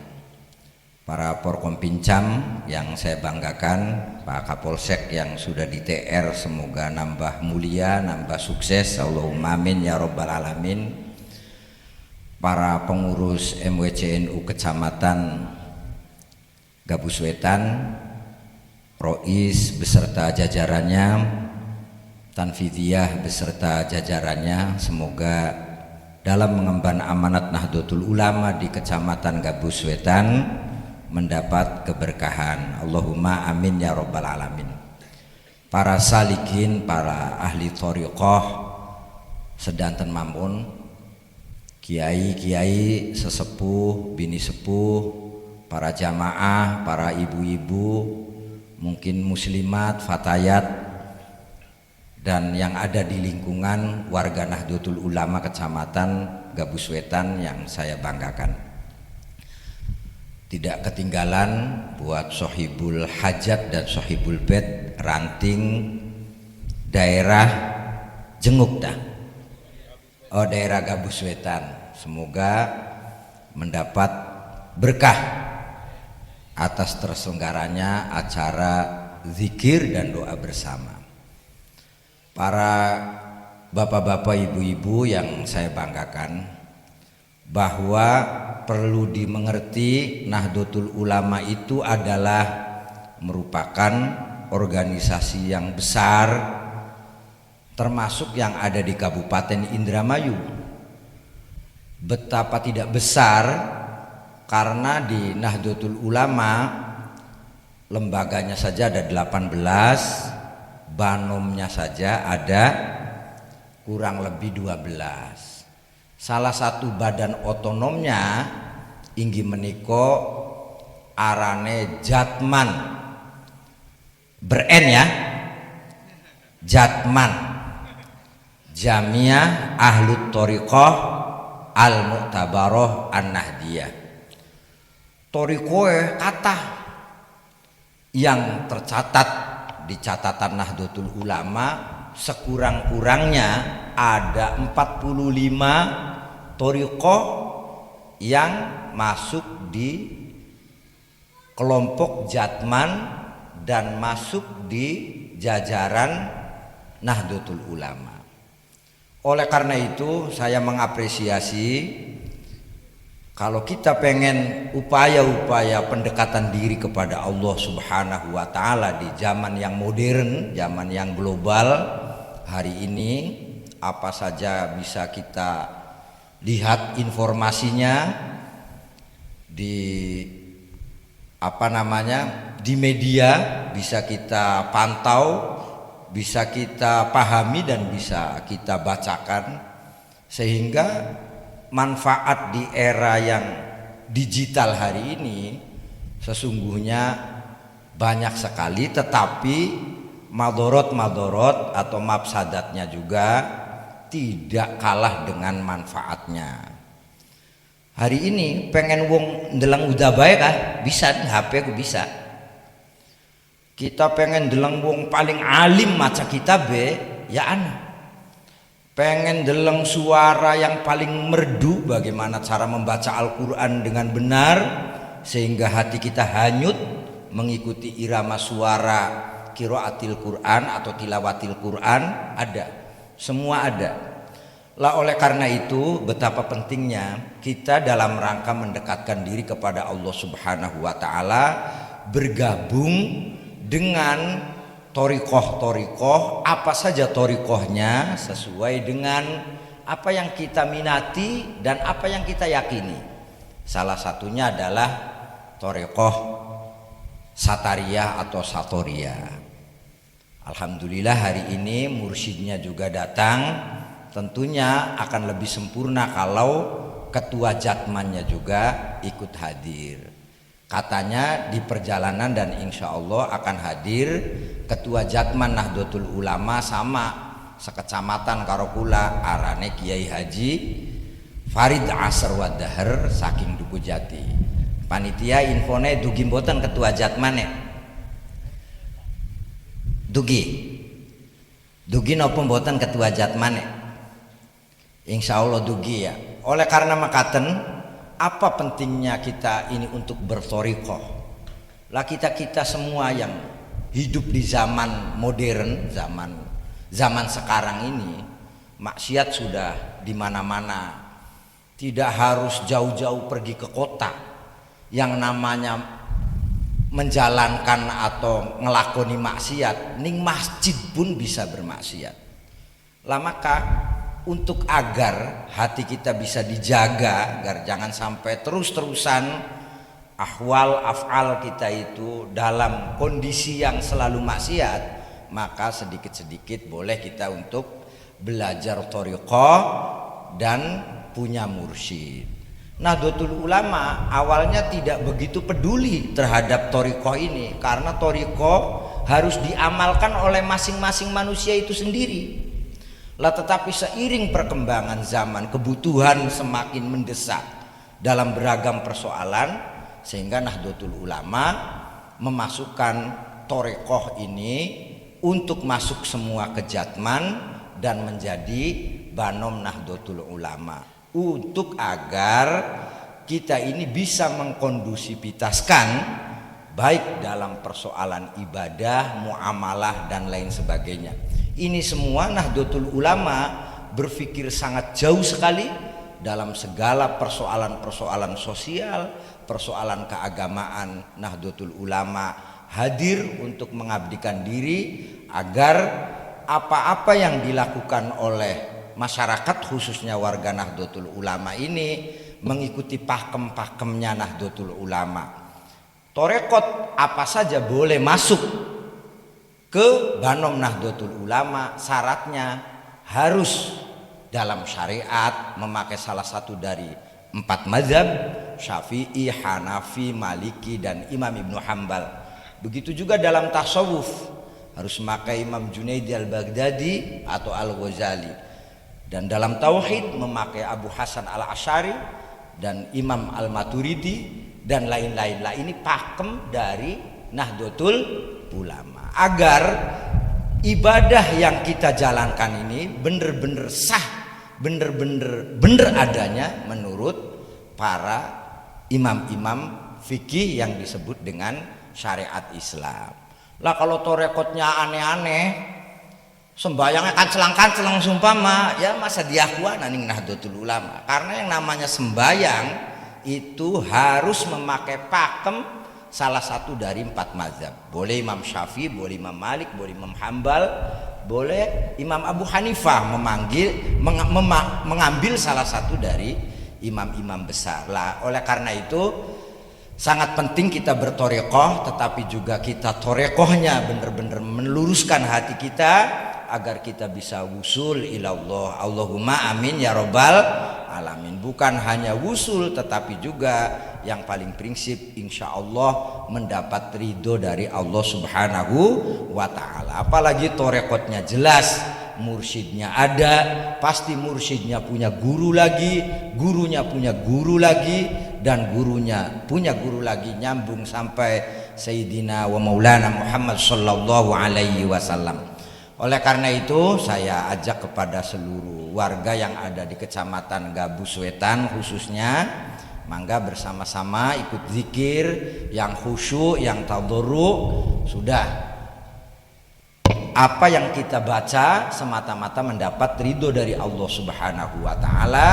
Para porkom pincam yang saya banggakan, Pak Kapolsek yang sudah di TR semoga nambah mulia, nambah sukses, Allahumma amin ya rabbal alamin. Para pengurus MWCNU Kecamatan Gabus Wetan, Rois beserta jajarannya, Tanfidiyah beserta jajarannya, semoga dalam mengemban amanat Nahdlatul Ulama di Kecamatan Gabus Wetan mendapat keberkahan. Allahumma amin ya rabbal alamin. Para salikin, para ahli thariqah sedanten mambun, kiai-kiai, sesepuh, bini sepuh, para jamaah, para ibu-ibu, mungkin muslimat, fatayat, dan yang ada di lingkungan warga Nahdlatul Ulama Kecamatan Gabus Wetan yang saya banggakan. Tidak ketinggalan buat Sohibul Hajat dan Sohibul Bed ranting daerah Jenguk dah. Oh, daerah Gabus Wetan. Semoga mendapat berkah atas terselenggaranya acara zikir dan doa bersama. Para bapak-bapak, ibu-ibu yang saya banggakan, bahwa perlu dimengerti Nahdlatul Ulama itu adalah merupakan organisasi yang besar, termasuk yang ada di Kabupaten Indramayu. Betapa tidak besar, karena di Nahdlatul Ulama lembaganya saja ada 18, banomnya saja ada kurang lebih 12. Salah satu badan otonomnya inggih menika arane Jatman, ber-N ya, Jatman, Jamiah Ahlut Thoriqah Al-Mu'tabarah An-Nahdiyah. Thoriqah kata yang tercatat di catatan Nahdlatul Ulama sekurang-kurangnya ada 45 thoriqah yang masuk di kelompok Jatman dan masuk di jajaran Nahdlatul Ulama. Oleh karena itu saya mengapresiasi kalau kita pengen upaya-upaya pendekatan diri kepada Allah Subhanahu wa Ta'ala di zaman yang modern, zaman yang global hari ini, apa saja bisa kita lihat informasinya di di media, bisa kita pantau, bisa kita pahami dan bisa kita bacakan, sehingga manfaat di era yang digital hari ini sesungguhnya banyak sekali, tetapi madorot atau mafsadatnya juga tidak kalah dengan manfaatnya. Hari ini pengen wong ndelang udah baik kah? Bisa di HP ku bisa. Kita pengen ndelang wong paling alim maca kitab ya ana. Pengen deleng suara yang paling merdu, bagaimana cara membaca Al-Quran dengan benar sehingga hati kita hanyut mengikuti irama suara qiraatil Quran atau tilawatil Quran, ada, semua ada. Lah oleh karena itu betapa pentingnya kita dalam rangka mendekatkan diri kepada Allah Subhanahu wa Ta'ala bergabung dengan thoriqah, apa saja thoriqahnya sesuai dengan apa yang kita minati dan apa yang kita yakini. Salah satunya adalah thoriqah Satariyah atau Satoriyah. Alhamdulillah hari ini mursyidnya juga datang. Tentunya akan lebih sempurna kalau ketua Jatmannya juga ikut hadir. Katanya di perjalanan dan insya Allah akan hadir ketua Jatman Nahdlatul Ulama sama sekecamatan karo kula arane Kiai Haji Farid Asr Wadahar saking Duku Jati. Panitia infone dugi mboten ketua Jatmane? Dugi napa mboten ketua Jatmane? Insya Allah dugi ya. Oleh karena makaten, apa pentingnya kita ini untuk berthoriqah? Lah kita semua yang hidup di zaman modern, zaman sekarang ini, maksiat sudah di mana-mana. Tidak harus jauh-jauh pergi ke kota. Yang namanya menjalankan atau ngelakoni maksiat, ning masjid pun bisa bermaksiat. Lah maka untuk agar hati kita bisa dijaga, agar jangan sampai terus-terusan ahwal af'al kita itu dalam kondisi yang selalu maksiat, maka sedikit-sedikit boleh kita untuk belajar thoriqah dan punya mursyid. Nahdlatul Ulama awalnya tidak begitu peduli terhadap thoriqah ini, karena thoriqah harus diamalkan oleh masing-masing manusia itu sendiri. Lah tetapi seiring perkembangan zaman, kebutuhan semakin mendesak dalam beragam persoalan, sehingga Nahdlatul Ulama memasukkan thoriqah ini untuk masuk semua ke Jatman dan menjadi banom Nahdlatul Ulama, untuk agar kita ini bisa mengkondusivitaskan baik dalam persoalan ibadah, muamalah dan lain sebagainya. Ini semua Nahdlatul Ulama berpikir sangat jauh sekali dalam segala persoalan-persoalan sosial, persoalan keagamaan. Nahdlatul Ulama hadir untuk mengabdikan diri agar apa-apa yang dilakukan oleh masyarakat khususnya warga Nahdlatul Ulama ini mengikuti pakem-pakemnya Nahdlatul Ulama. Thoriqah apa saja boleh masuk ke banom Nahdlatul Ulama, syaratnya harus dalam syariat memakai salah satu dari 4 mazhab, Syafi'i, Hanafi, Maliki, dan Imam Ibnu Hambal. Begitu juga dalam tasawuf harus memakai Imam Junaidi al-Baghdadi atau al-Ghazali, dan dalam tauhid memakai Abu Hasan al-Asy'ari dan Imam al-Maturidi dan lain-lain. Lah ini pakem dari Nahdlatul Ulama, agar ibadah yang kita jalankan ini benar-benar sah, benar adanya menurut para imam-imam fikih yang disebut dengan syariat Islam. Lah kalau torekotnya aneh-aneh, sembayangnya kancelang-kancelang sumpama, ya masa diakuan ning Nahdlatul Ulama. Karena yang namanya sembayang itu harus memakai pakem salah satu dari 4 mazhab. Boleh Imam Syafi'i, boleh Imam Malik, boleh Imam Hambal, boleh Imam Abu Hanifah mengambil salah satu dari imam-imam besar. Lah oleh karena itu sangat penting kita bertorekoh, tetapi juga kita torekohnya benar-benar meluruskan hati kita agar kita bisa wusul ilallah. Allahumma amin ya robbal alamin. Bukan hanya wusul, tetapi juga yang paling prinsip insya Allah mendapat ridho dari Allah Subhanahu wa ta'ala. Apalagi torekotnya jelas, mursyidnya ada, pasti mursyidnya punya guru lagi, gurunya punya guru lagi, dan gurunya punya guru lagi, nyambung sampai Sayyidina wa Maulana Muhammad sallallahu alaihi wasallam. Oleh karena itu saya ajak kepada seluruh warga yang ada di Kecamatan Gabus Wetan khususnya, mangga bersama-sama ikut zikir yang khusyuk, yang tadarruk. Sudah, apa yang kita baca semata-mata mendapat ridho dari Allah Subhanahu wa ta'ala.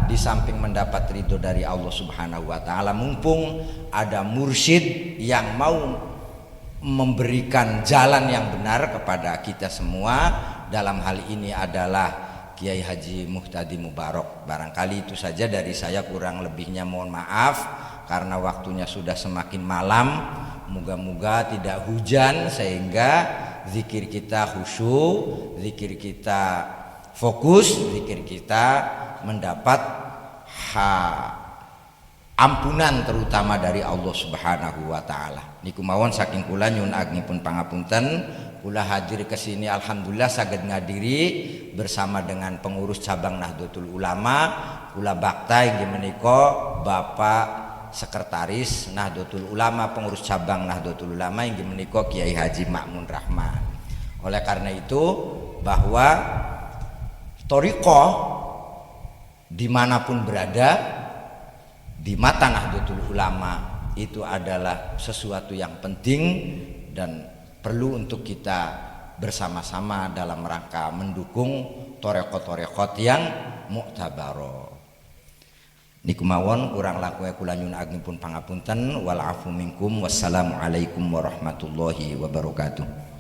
Di samping mendapat ridho dari Allah Subhanahu wa ta'ala, mumpung ada mursyid yang mau memberikan jalan yang benar kepada kita semua, dalam hal ini adalah Kiai Haji Muhtadi Mubarak. Barangkali itu saja dari saya, kurang lebihnya mohon maaf karena waktunya sudah semakin malam. Moga-moga tidak hujan sehingga zikir kita khusyuk, zikir kita fokus, zikir kita mendapat ampunan terutama dari Allah Subhanahu wa ta'ala. Niku mawon saking kula nyuwun agengipun pangapunten, kula hadir ke sini alhamdulillah saged ngadiri bersama dengan pengurus cabang Nahdlatul Ulama. Kula bakta inggih menika Bapak Sekretaris Nahdlatul Ulama, pengurus cabang Nahdlatul Ulama inggih menika Kiai Haji Ma'mun Rahman. Oleh karena itu bahwa thariqah dimanapun berada di mata Nahdlatul Ulama itu adalah sesuatu yang penting dan perlu untuk kita bersama-sama dalam rangka mendukung torekot-torekot yang mu'tabaro. Niku mawon kurang langkung kula nyuwun agengipun pangapunten, wal afu minkum, wassalamualaikum warahmatullahi wabarakatuh.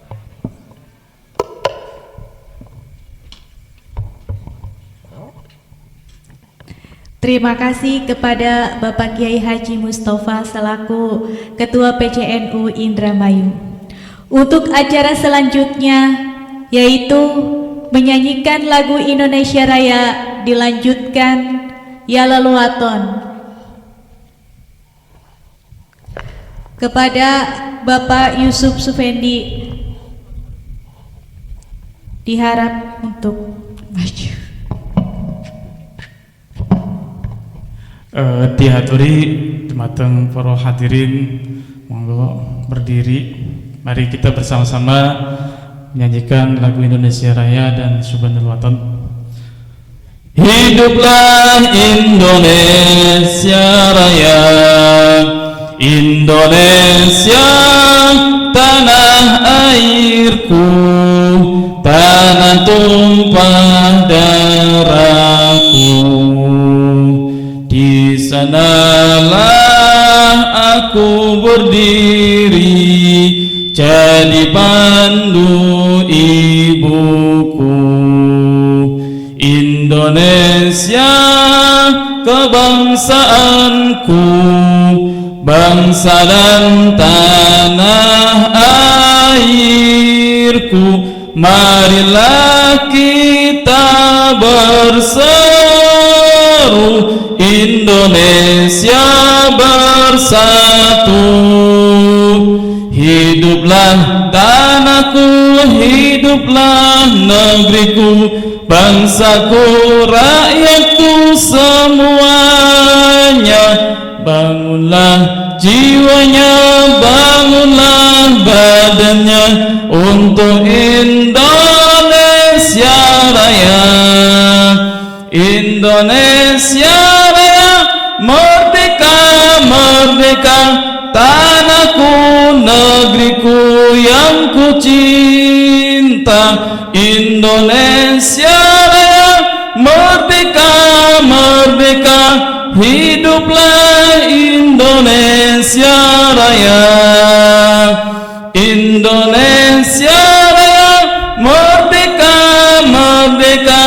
Terima kasih kepada Bapak Kiai Haji Mustafa selaku Ketua PCNU Indramayu. Untuk acara selanjutnya yaitu menyanyikan lagu Indonesia Raya, dilanjutkan Ya Leluaton. Kepada Bapak Yusuf Sufendi diharap untuk maju. Dihaturi dumateng para hadirin, monggo berdiri. Mari kita bersama-sama menyanyikan lagu Indonesia Raya dan Subhanal Waton. Hiduplah Indonesia Raya, Indonesia tanah airku, tanah tumpah darahku. Di sanalah aku berdiri, jadi pandu ibuku. Indonesia kebangsaanku, bangsa dan tanah airku, marilah kita berseru, Indonesia bersatu. Hiduplah tanahku, hiduplah negeriku, bangsaku, rakyatku semuanya. Bangunlah jiwanya, bangunlah badannya untuk Indonesia Raya. Indonesia Raya, merdeka, merdeka, tanahku, negeriku yang ku cinta. Indonesia Raya, merdeka, merdeka, hiduplah Indonesia Raya. Indonesia Raya, merdeka, merdeka,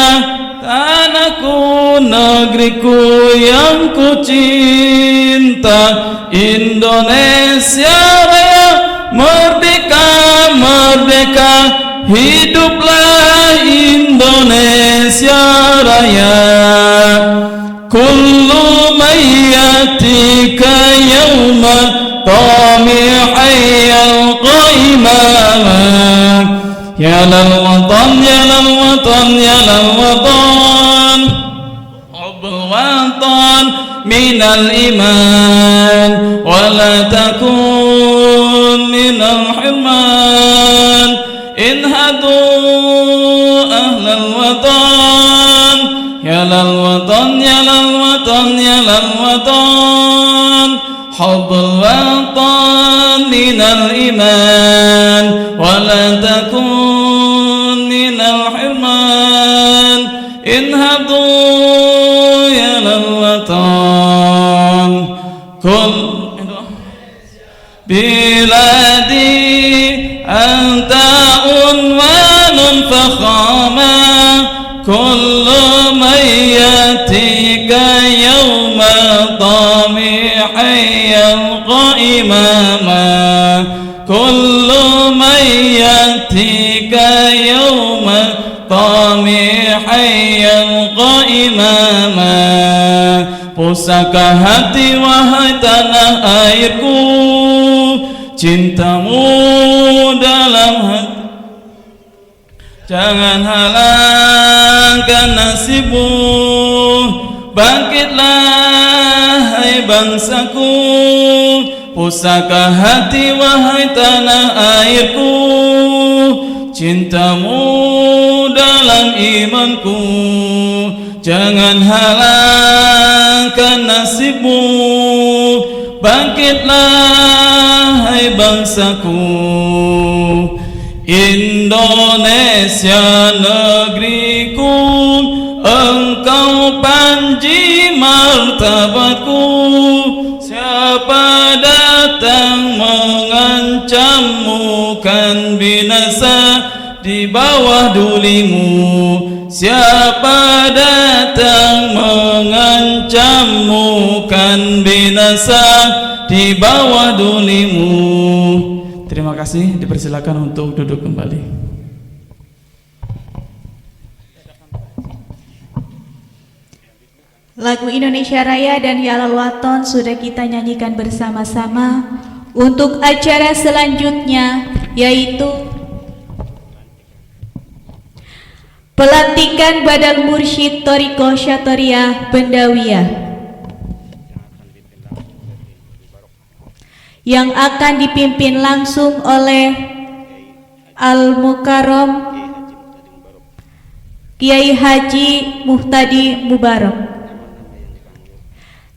tanahku, negeriku yang ku cinta. Indonesia Raya, merdeka, merdeka, hiduplah Indonesia Raya. Kullu mayyatika yawma tami'ayyal qaimah. Ya lal watan, ya lal watan, ya lal watan, hubbul watan minal iman, wala takun minal hirman. Inhadu ahlal watan, ya lal watan, ya lal watan, ya lal watan, hubbul watan minal iman, wala takun minal hirman. Inhadu ya lal watan. Kul biladi anta unwanun fakhama, kullu mayyatika yawma tami'ayyal qaimama. Kullu mayyatika yawma tami'ayyal qaimama. Pusaka hati wahai tanah airku, cintamu dalam hati, jangan halangkan nasibmu. Bangkitlah hai bangsaku, pusaka hati wahai tanah airku, cintamu dalam imanku, jangan halangkan nasibmu. Bangkitlah hai bangsaku. Indonesia negeriku, engkau panji martabatku. Siapa datang mengancammu kan binasa di bawah dulimu. Siapa datang mengancammu kan binasa di bawah dulimu. Terima kasih, dipersilakan untuk duduk kembali. Lagu Indonesia Raya dan Ya Lal Waton sudah kita nyanyikan bersama-sama. Untuk acara selanjutnya yaitu pelantikan Badal Mursyid Thariqah Syatariah Bendawiyah yang akan dipimpin langsung oleh Al-Mukarram Kiai Haji Muhtadi Mubarak.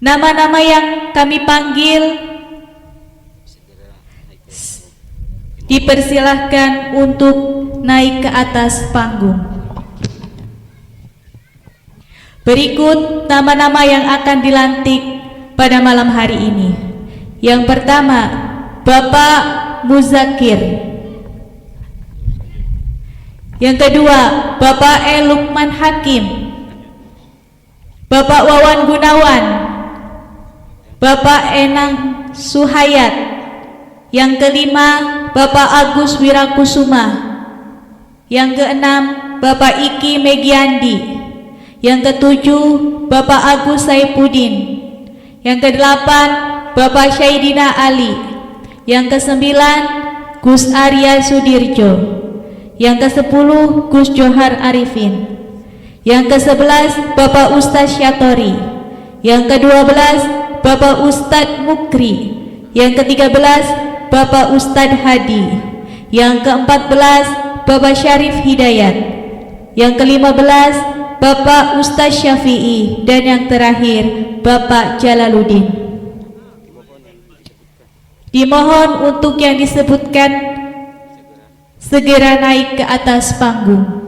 Nama-nama yang kami panggil dipersilahkan untuk naik ke atas panggung. Berikut nama-nama yang akan dilantik pada malam hari ini. Yang pertama, Bapak Muzakir. Yang kedua, Bapak Lukman Hakim. Bapak Wawan Gunawan. Bapak Enang Suhayat. Yang kelima, Bapak Agus Wirakusuma. Yang keenam, Bapak Iki Megiandi. Yang ketujuh, Bapak Agus Saipudin. Yang kedelapan, Bapak Syaidina Ali. Yang kesembilan, Gus Arya Sudirjo. Yang kesepuluh, Gus Johar Arifin. Yang kesebelas, Bapak Ustadz Syatori. Yang kedua-belas, Bapak Ustadz Mukri. Yang ke-13, Bapak Ustadz Hadi. Yang ke-14, Bapak Syarif Hidayat. Yang ke-15, Bapak Ustadz Syafi'i. Dan yang terakhir, Bapak Jalaluddin. Dimohon untuk yang disebutkan segera naik ke atas panggung.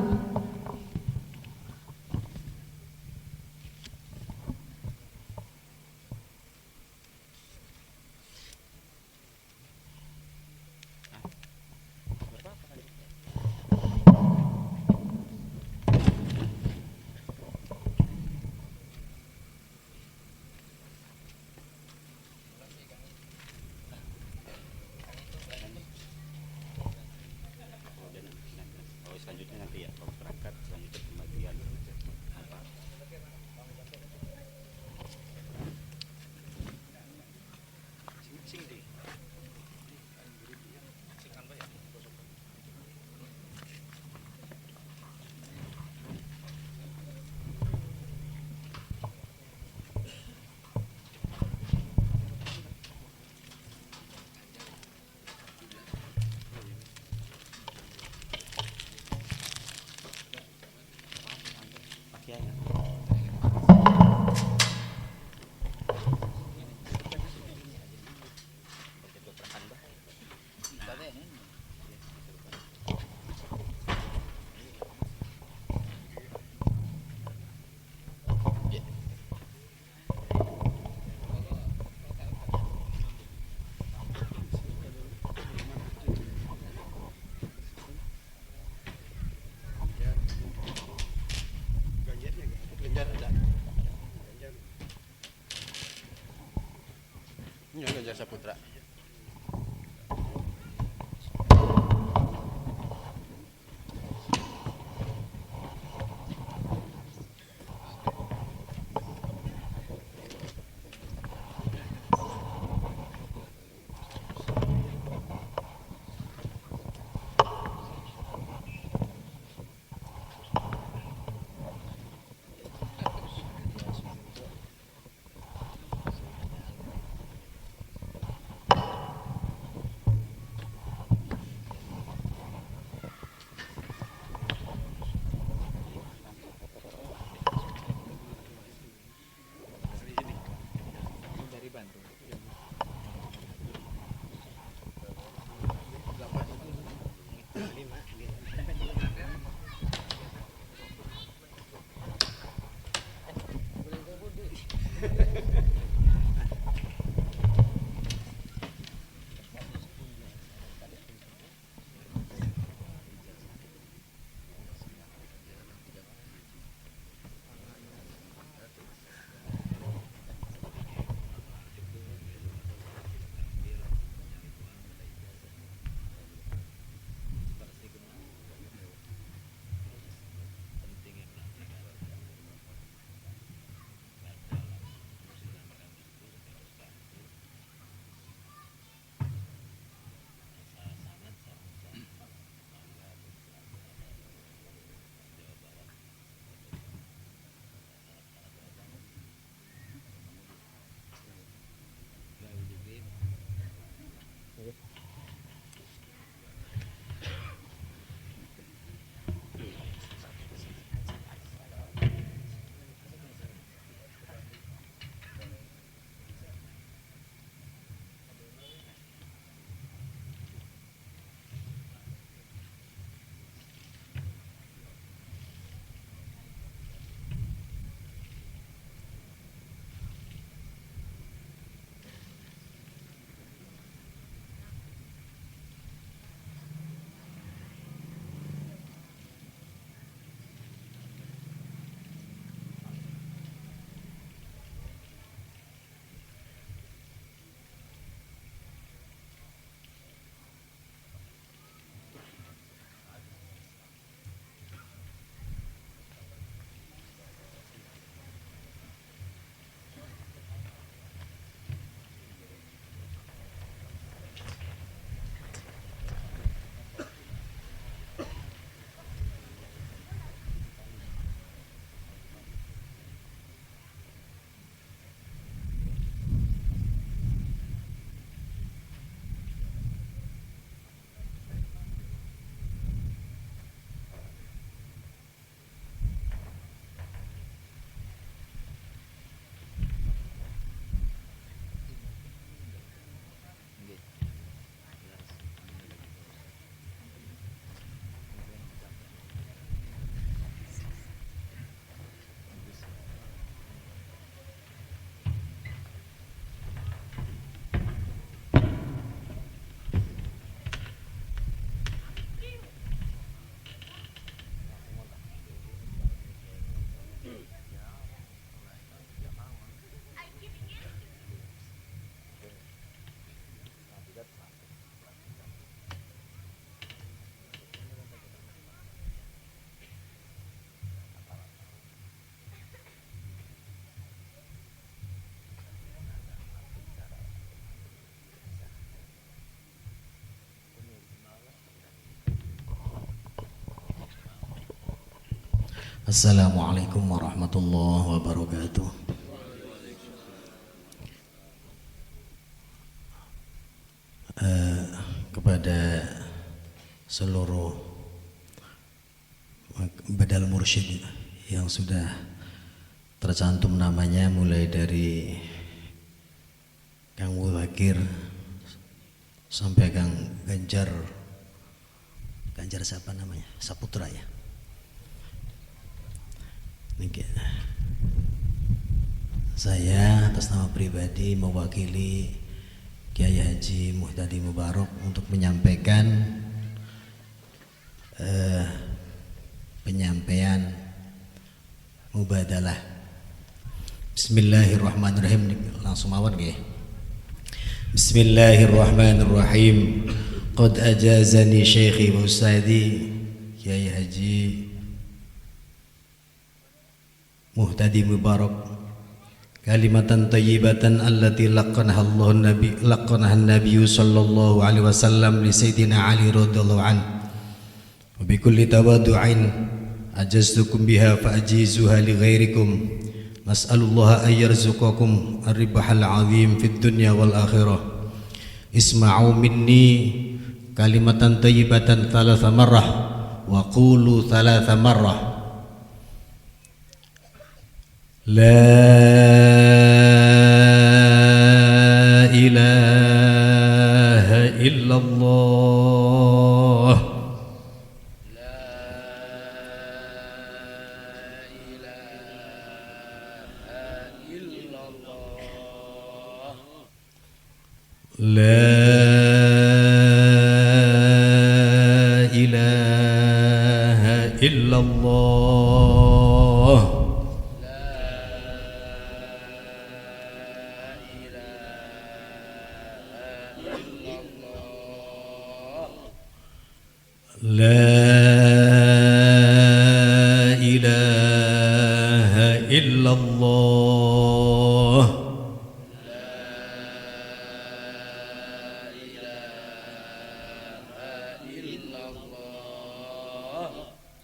Ganjar Saputra. Assalamualaikum warahmatullahi wabarakatuh. Kepada seluruh badal mursyid yang sudah tercantum namanya, mulai dari Kang Mudakir sampai Kang Ganjar siapa namanya? Saputra ya. Saya atas nama pribadi mewakili Kiai Haji Muhtadi Mubarak untuk menyampaikan penyampaian mubadalah. Bismillahirrahmanirrahim. Langsung mawon nggih. Bismillahirrahmanirrahim. Qad ajazani Syekhi wa Ustadi Kiai Haji Muhtadi Mubarak kalimatan tayyibatan allati laqanaha an-nabiy sallallahu alaihi wasallam li sayyidina Ali radhiyallahu an wa bi kulli tawaddu'in ajaztukum biha fa ajizuha li ghairikum nas'alullaha ay yarzuqakum ar-ribhal 'azim fid dunya wal akhirah. Isma'u minni kalimatan tayyibatan thalatha marrah wa qulu thalatha marrah. La ilaha illallah. La ilaha illallah. La ilaha illallah.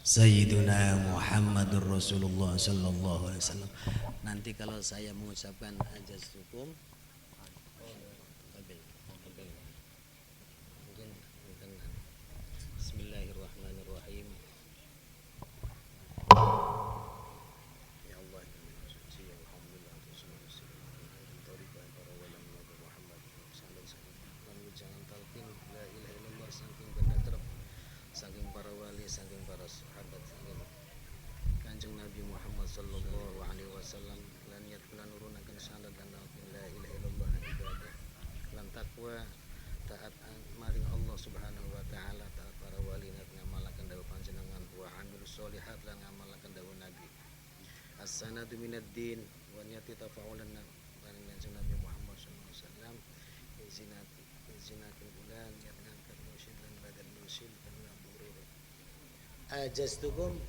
Sayyiduna Muhammadur Rasulullah sallallahu alaihi wasallam. Nanti kalau saya mengucapkan ajaz hukum Bismillahirrahmanirrahim. Ya Allah, alhamdulillah, jangan talqin la ilaha illallah saking benda terap, saking para wali, saking para sahabat, Kanjeng Nabi Muhammad sallallahu alaihi wasallam lan yatlan nurunaken salat dan talqin la ilaha illallah ibadah lan takwa taat maring Allah subhanahu wa ta'ala, taat para wali lan ngamalaken dawuh panjenengan wa amilus sholihat lan ngamalaken dawuh Nabi. As-sanadu minad din wa niyati tafa'ulan maring Kanjeng Nabi Muhammad sallallahu alaihi wasallam izinatul bulan yatnan kal mursyid lan badal mursyid kan burur ajastukum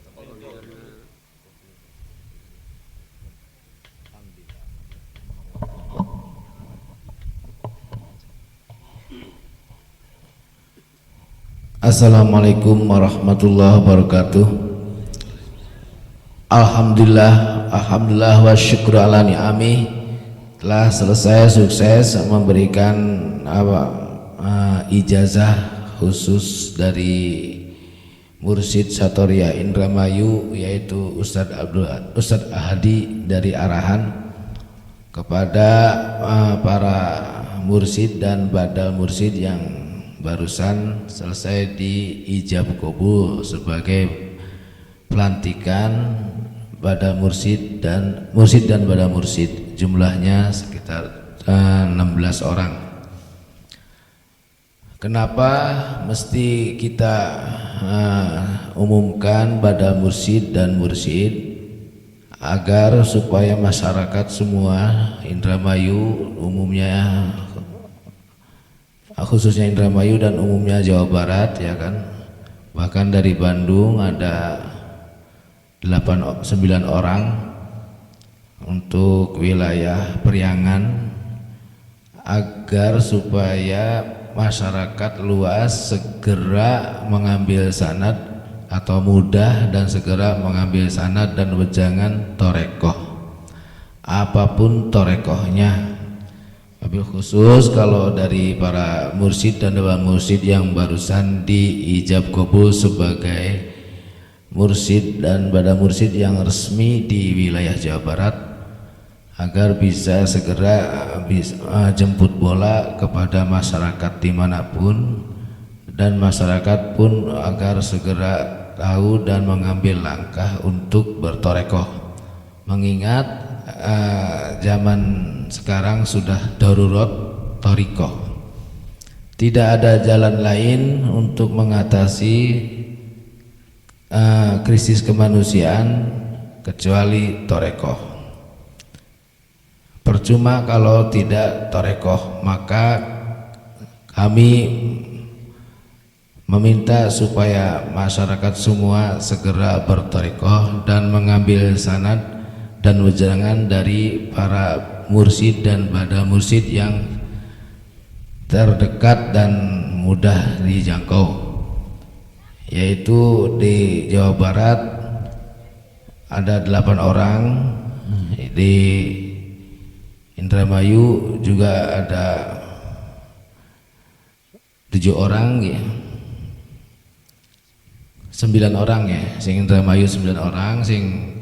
Assalamualaikum warahmatullahi wabarakatuh. Alhamdulillah wa syukru ala ni'ami, telah selesai sukses memberikan ijazah khusus dari Mursyid Satoria Indramayu, yaitu Ustadz Ahadi dari Arahan, kepada para mursyid dan badal mursyid yang barusan selesai di ijab qabul sebagai pelantikan badal mursyid dan badal mursyid, jumlahnya sekitar 16 orang. Kenapa mesti kita umumkan badal mursyid dan mursyid? Agar supaya masyarakat semua Indramayu, umumnya khususnya Indramayu dan umumnya Jawa Barat, ya kan, bahkan dari Bandung ada 9 orang untuk wilayah Priangan, agar supaya masyarakat luas segera mengambil sanad atau mudah dan segera mengambil sanad dan wejangan torekoh, apapun torekohnya. Wabil khusus kalau dari para mursyid dan dewan mursyid yang barusan diijab kabul sebagai mursyid dan badan mursyid yang resmi di wilayah Jawa Barat, agar bisa segera jemput bola kepada masyarakat dimanapun, dan masyarakat pun agar segera tahu dan mengambil langkah untuk bertorekoh, mengingat zaman sekarang sudah darurat torikoh. Tidak ada jalan lain untuk mengatasi krisis kemanusiaan kecuali torekoh. Percuma kalau tidak torekoh, maka kami meminta supaya masyarakat semua segera bertorekoh dan mengambil sanad dan wejangan dari para mursyid dan bada mursyid yang terdekat dan mudah dijangkau, yaitu di Jawa Barat ada 8 orang, di Indramayu juga ada 7 orang ya, 9 orang ya, sing Indramayu 9 orang, sing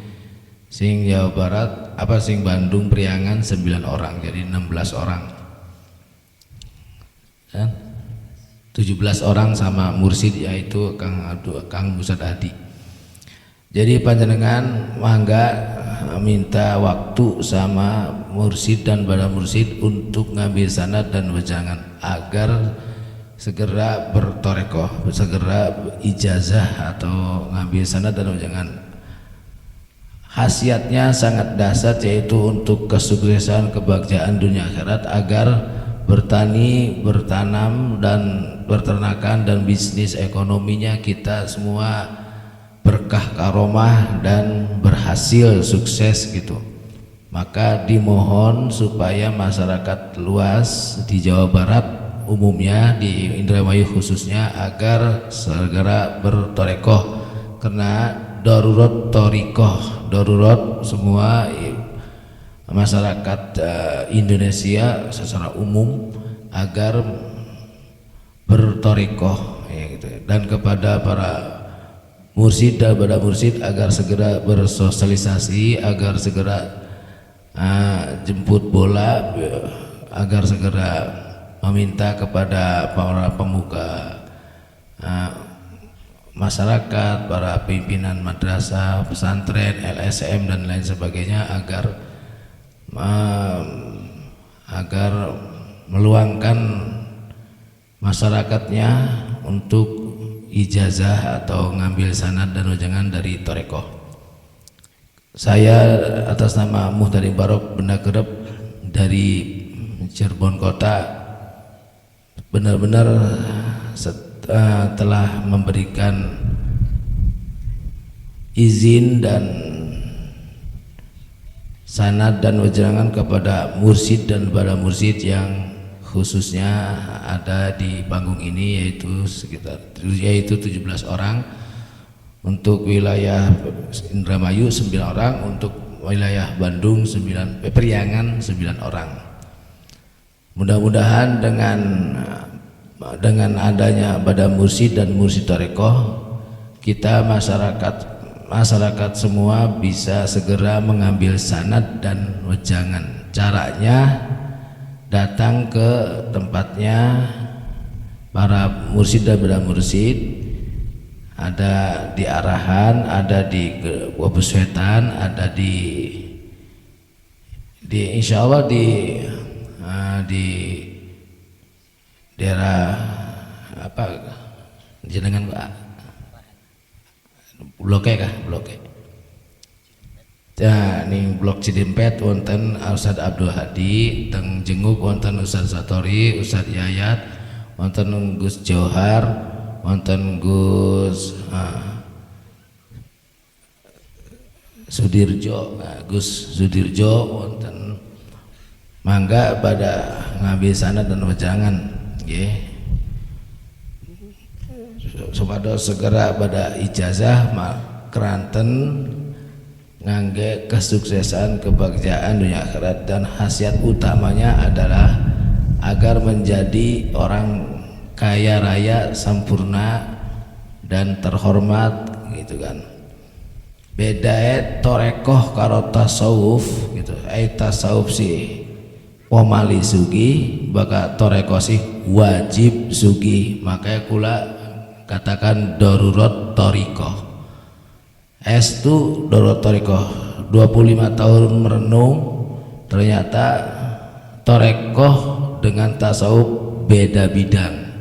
Jawa Barat sing Bandung Priangan 9 orang, jadi 16 orang. 17 orang sama mursyid yaitu Kang Ustad Adi. Jadi panjenengan mangga minta waktu sama mursyid dan bada mursyid untuk ngambil sanad dan wejangan agar segera bertorekoh, segera ijazah atau ngambil sanad dan wejangan. Khasiatnya sangat dahsyat, yaitu untuk kesuksesan kebahagiaan dunia akhirat, agar bertani, bertanam dan berternakan dan bisnis ekonominya kita semua berkah karomah dan berhasil sukses gitu. Maka dimohon supaya masyarakat luas di Jawa Barat umumnya, di Indramayu khususnya, agar segera bertorekoh, karena darurat torikoh, darurat semua masyarakat Indonesia secara umum agar bertorekoh ya gitu. Dan kepada para mursyid dan bada mursyid agar segera bersosialisasi, agar segera jemput bola, agar segera meminta kepada para pemuka masyarakat, para pimpinan madrasah, pesantren, LSM dan lain sebagainya agar meluangkan masyarakatnya untuk ijazah atau ngambil sanad dan wejangan dari torekoh. Saya atas nama Muhtarim Barok Benda Kerep dari Cirebon Kota benar-benar telah memberikan izin dan sanad dan wejangan kepada mursyid dan bada mursyid yang khususnya ada di panggung ini, yaitu 17 orang, untuk wilayah Indramayu 9 orang, untuk wilayah Bandung Priangan 9 orang. Mudah-mudahan dengan adanya bada mursyid dan mursyid torekoh, kita masyarakat semua bisa segera mengambil sanad dan wejangan. Caranya datang ke tempatnya para mursyid dan bada mursyid, ada di Arahan, ada di Wabuswetan, ada di insya Allah di daerah jenengan Blok E kah? Blok E. Ya, ning Blok Cidempet wonten Ustaz Abdul Hadi, teng Jenguk wonten Ustaz Satori, Ustaz Yayat, wonten Gus Johar, wonten Gus Sudirjo, Gus Sudirjo wonten. Mangga pada ngambil sanad dan wejangan nggih. supados segera pada ijazah keranten ngangge kesuksesan kebahagiaan dunia akhirat, dan khasiat utamanya adalah agar menjadi orang kaya raya sempurna dan terhormat gitu kan. Beda torekoh karo tasawuf gitu. Tasawuf sih pemali sugi, baka torekoh sih wajib sugi. Makanya kula katakan darurat torikoh. Estu darurat torikoh. 25 tahun merenung, ternyata torekoh dengan tasawuf beda bidang.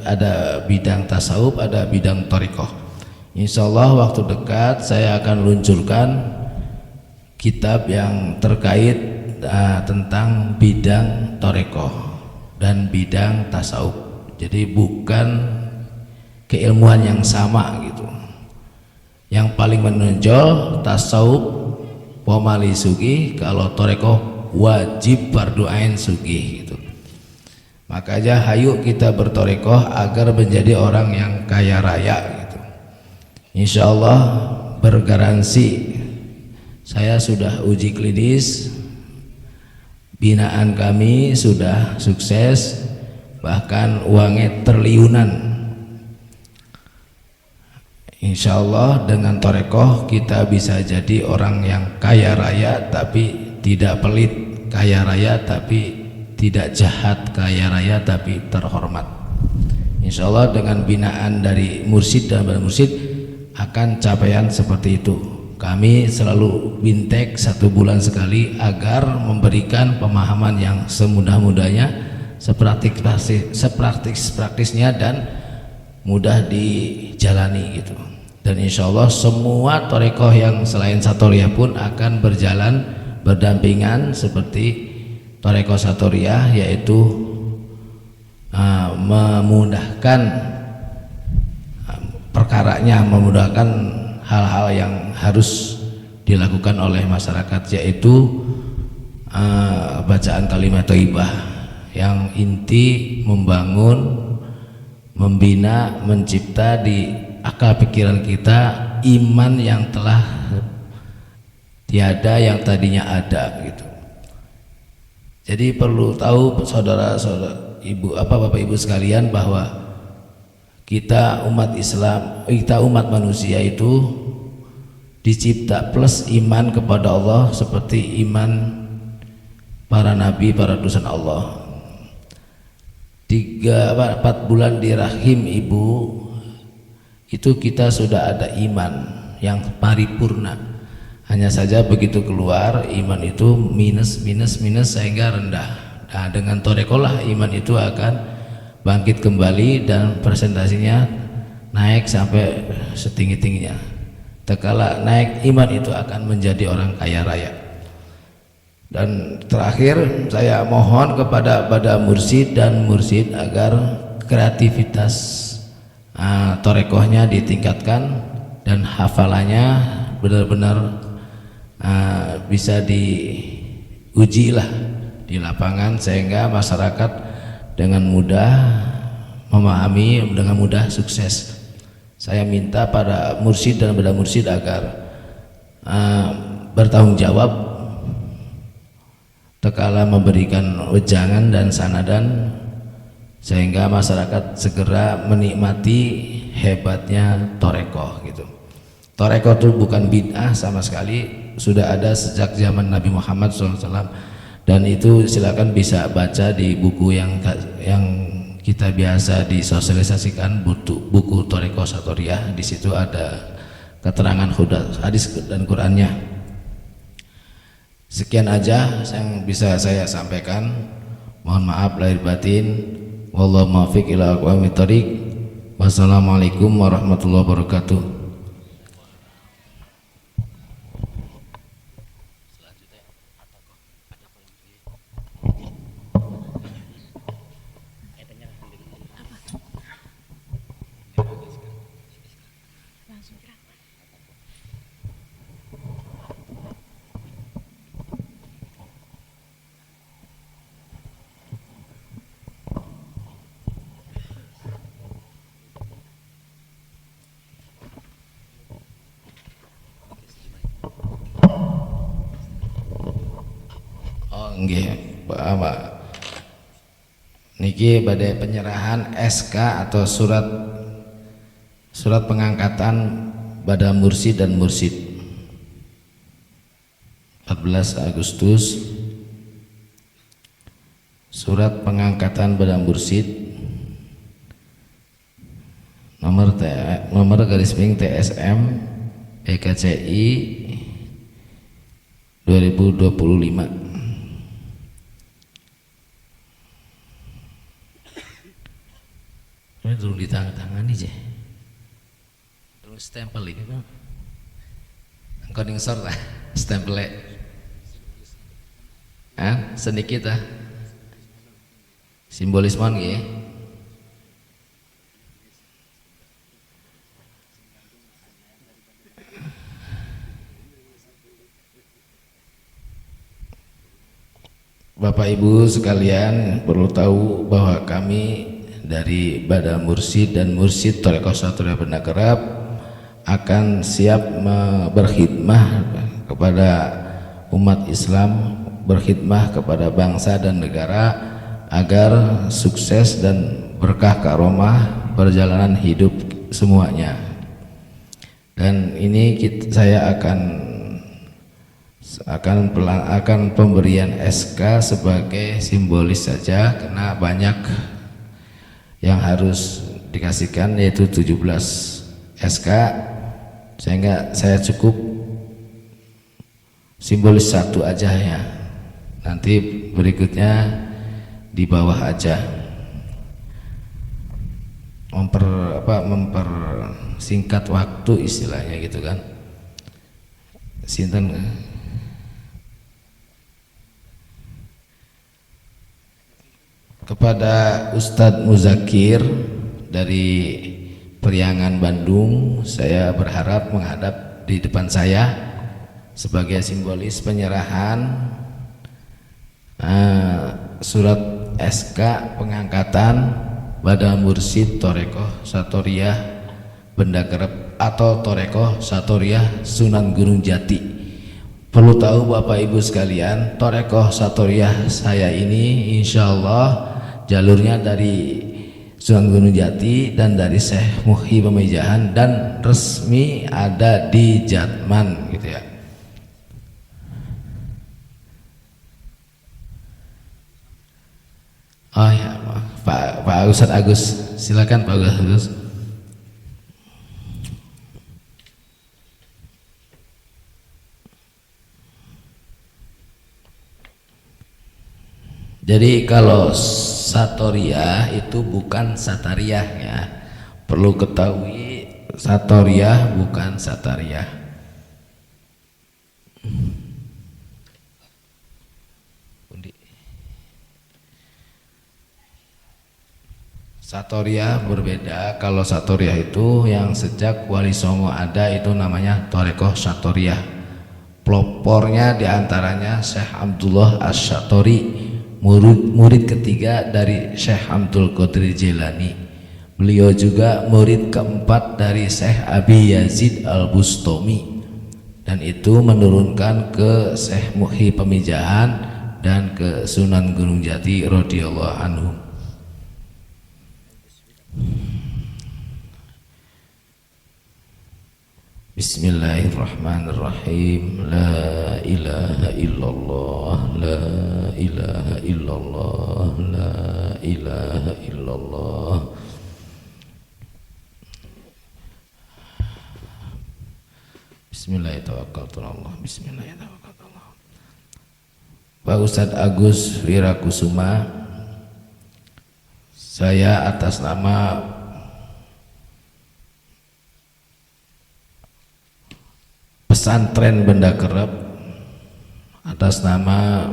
Ada bidang tasawuf, ada bidang torikoh. Insya Allah waktu dekat saya akan luncurkan kitab yang terkait tentang bidang torekoh dan bidang tasawuf. Jadi bukan keilmuan yang sama gitu. Yang paling menonjol tasawuf pemali sugi, kalau torekoh wajib fardu ain sugi gitu. Makanya hayu kita bertorekoh agar menjadi orang yang kaya raya gitu. Insya Allah bergaransi, saya sudah uji klinis, binaan kami sudah sukses, bahkan uangnya triliunan. Insya Allah dengan torekoh kita bisa jadi orang yang kaya raya tapi tidak pelit, kaya raya tapi tidak jahat, kaya raya tapi terhormat. Insya Allah dengan binaan dari mursyid dan bala mursyid akan capaian seperti itu. Kami selalu bintek 1 bulan sekali agar memberikan pemahaman yang semudah-mudahnya, sepraktis-praktisnya dan mudah dijalani gitu. Dan insya Allah semua torekoh yang selain Satoriyah pun akan berjalan berdampingan seperti torekoh Satoriyah, yaitu memudahkan perkaranya, memudahkan hal-hal yang harus dilakukan oleh masyarakat, yaitu bacaan kalimat thayyibah yang inti membangun, membina, mencipta di akal pikiran kita iman yang telah tiada, yang tadinya ada gitu. Jadi perlu tahu saudara-saudara, Bapak Ibu sekalian, bahwa kita umat Islam, kita umat manusia itu dicipta plus iman kepada Allah seperti iman para nabi, para utusan Allah. 4 bulan di rahim ibu itu kita sudah ada iman yang paripurna. Hanya saja begitu keluar iman itu minus sehingga rendah. Nah, dengan torekolah iman itu akan bangkit kembali dan presentasinya naik sampai setinggi-tingginya. Tekala naik iman itu akan menjadi orang kaya raya. Dan terakhir saya mohon kepada mursyid dan mursyid agar kreativitas torekohnya ditingkatkan dan hafalannya benar-benar bisa diuji lah di lapangan, sehingga masyarakat dengan mudah memahami, dengan mudah sukses. Saya minta pada mursyid dan beda mursyid agar bertanggung jawab tekala memberikan wejangan dan sanadan, sehingga masyarakat segera menikmati hebatnya torekoh gitu. Torekoh itu bukan bid'ah sama sekali, sudah ada sejak zaman Nabi Muhammad SAW. Dan itu silakan bisa baca di buku yang kita biasa disosialisasikan, buku Torekoh Satoriyah. Di situ ada keterangan hadis dan Qur'annya. Sekian aja yang bisa saya sampaikan. Mohon maaf lahir batin. Wallahu muwaffiq ila aqwamit thoriq. Wassalamualaikum warahmatullahi wabarakatuh. nggih, Pak. Niki badai penyerahan SK atau surat pengangkatan pada mursid dan mursid 14 Agustus, surat pengangkatan pada mursid nomor garis miring TSM PKCI 2025. Ini dulu ditangan-tangani aja. Terus stempel ini Pak. Engkau ningsor lah stempelnya. Sedikit lah. Simbolis mon nggih. Bapak Ibu sekalian perlu tahu bahwa kami dari Bada Mursid dan Mursid Thariqah Syaturiah Banda Kerap akan siap berkhidmah kepada umat Islam, berkhidmah kepada bangsa dan negara agar sukses dan berkah karomah perjalanan hidup semuanya. Dan ini saya akan pemberian SK sebagai simbolis saja, karena banyak yang harus dikasihkan, yaitu 17 SK, sehingga saya cukup simbolis satu aja ya. Nanti berikutnya di bawah aja, mempersingkat waktu istilahnya gitu kan. Sinten kepada Ustadz Muzakir dari Priangan Bandung, saya berharap menghadap di depan saya sebagai simbolis penyerahan surat SK pengangkatan Bada Mursid Thariqah Syaturiah Banda Kerep atau Thariqah Syaturiah Sunan Gunung Jati. Perlu tahu Bapak Ibu sekalian, Thariqah Syaturiah saya ini insya Allah jalurnya dari Sunan Gunung Jati dan dari Syekh Muhyi Pemijahan, dan resmi ada di Jatman gitu ya. Oh ya, Pak Ustadz Agus, silakan Pak Agus. Jadi kalau Satoriah itu bukan Satariah ya, perlu ketahui Satoriah bukan Satariah. Satoriah berbeda. Kalau Satoriah itu yang sejak Wali Songo ada, itu namanya Thariqah Syaturiah. Pelopornya diantaranya Syekh Abdullah Asy-Syatori, murid ketiga dari Syekh Abdul Qadir Jilani. Beliau juga murid keempat dari Syekh Abi Yazid Al-Bustami, dan itu menurunkan ke Syekh Muhyi Pemijahan dan ke Sunan Gunung Jati radhiyallahu anhu. Bismillahirrahmanirrahim. La ilaha illallah, la ilaha illallah, la ilaha illallah. Bismillahirrahmanirrahim. Bismillahirrahmanirrahim. Pak Ustadz Agus Wirakusuma, saya atas nama Pesantren Banda Kerep, atas nama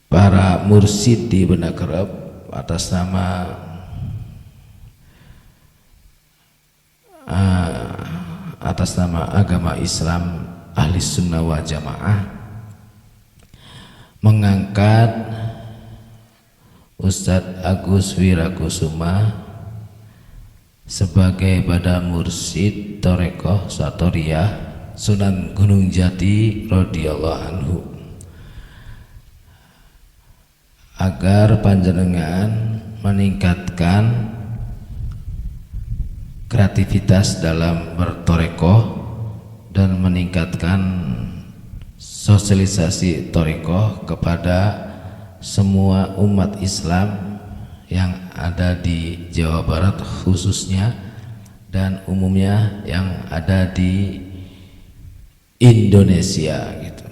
para mursid di Banda Kerep, atas nama agama Islam Ahli Sunnah wa Jamaah, mengangkat Ustadz Agus Wirakusuma sebagai Bada Mursid Thariqah Syaturiah Sunan Gunung Jati radhiyallahu anhu, agar panjenengan meningkatkan kreativitas dalam bertorekoh dan meningkatkan sosialisasi torekoh kepada semua umat Islam yang ada di Jawa Barat khususnya dan umumnya yang ada di Indonesia gitu.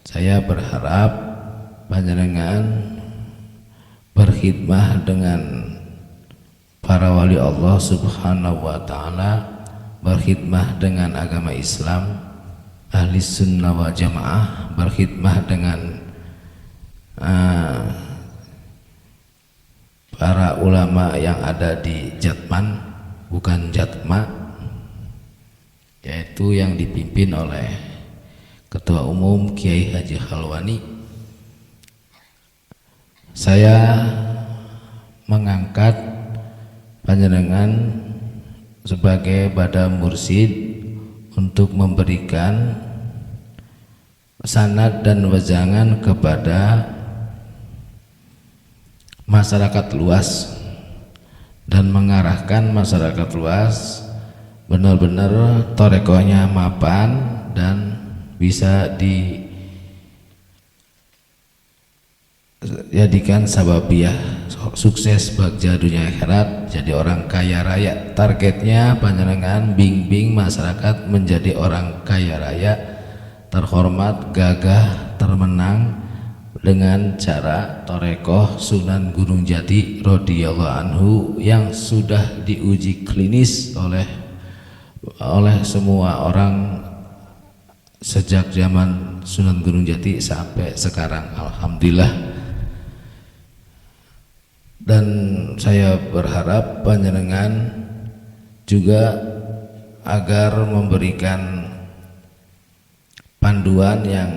Saya berharap panjenengan berkhidmah dengan para wali Allah Subhanahu wa taala, berkhidmah dengan agama Islam, ahli sunnah wal jamaah, berkhidmah dengan para ulama yang ada di Jatman, bukan Jatma, yaitu yang dipimpin oleh Ketua Umum Kiai Haji Khalwani. Saya mengangkat panjenengan sebagai Bada Mursid untuk memberikan sanad dan wejangan kepada masyarakat luas dan mengarahkan masyarakat luas benar-benar torekohnya mapan dan bisa dijadikan sababiah sukses bagja dunia akhirat, jadi orang kaya raya. Targetnya panjenengan bimbing masyarakat menjadi orang kaya raya, terhormat, gagah, termenang dengan cara torekoh Sunan Gunung Jati radhiyallahu anhu yang sudah diuji klinis oleh semua orang sejak zaman Sunan Gunung Jati sampai sekarang, alhamdulillah. Dan saya berharap panjenengan juga agar memberikan panduan yang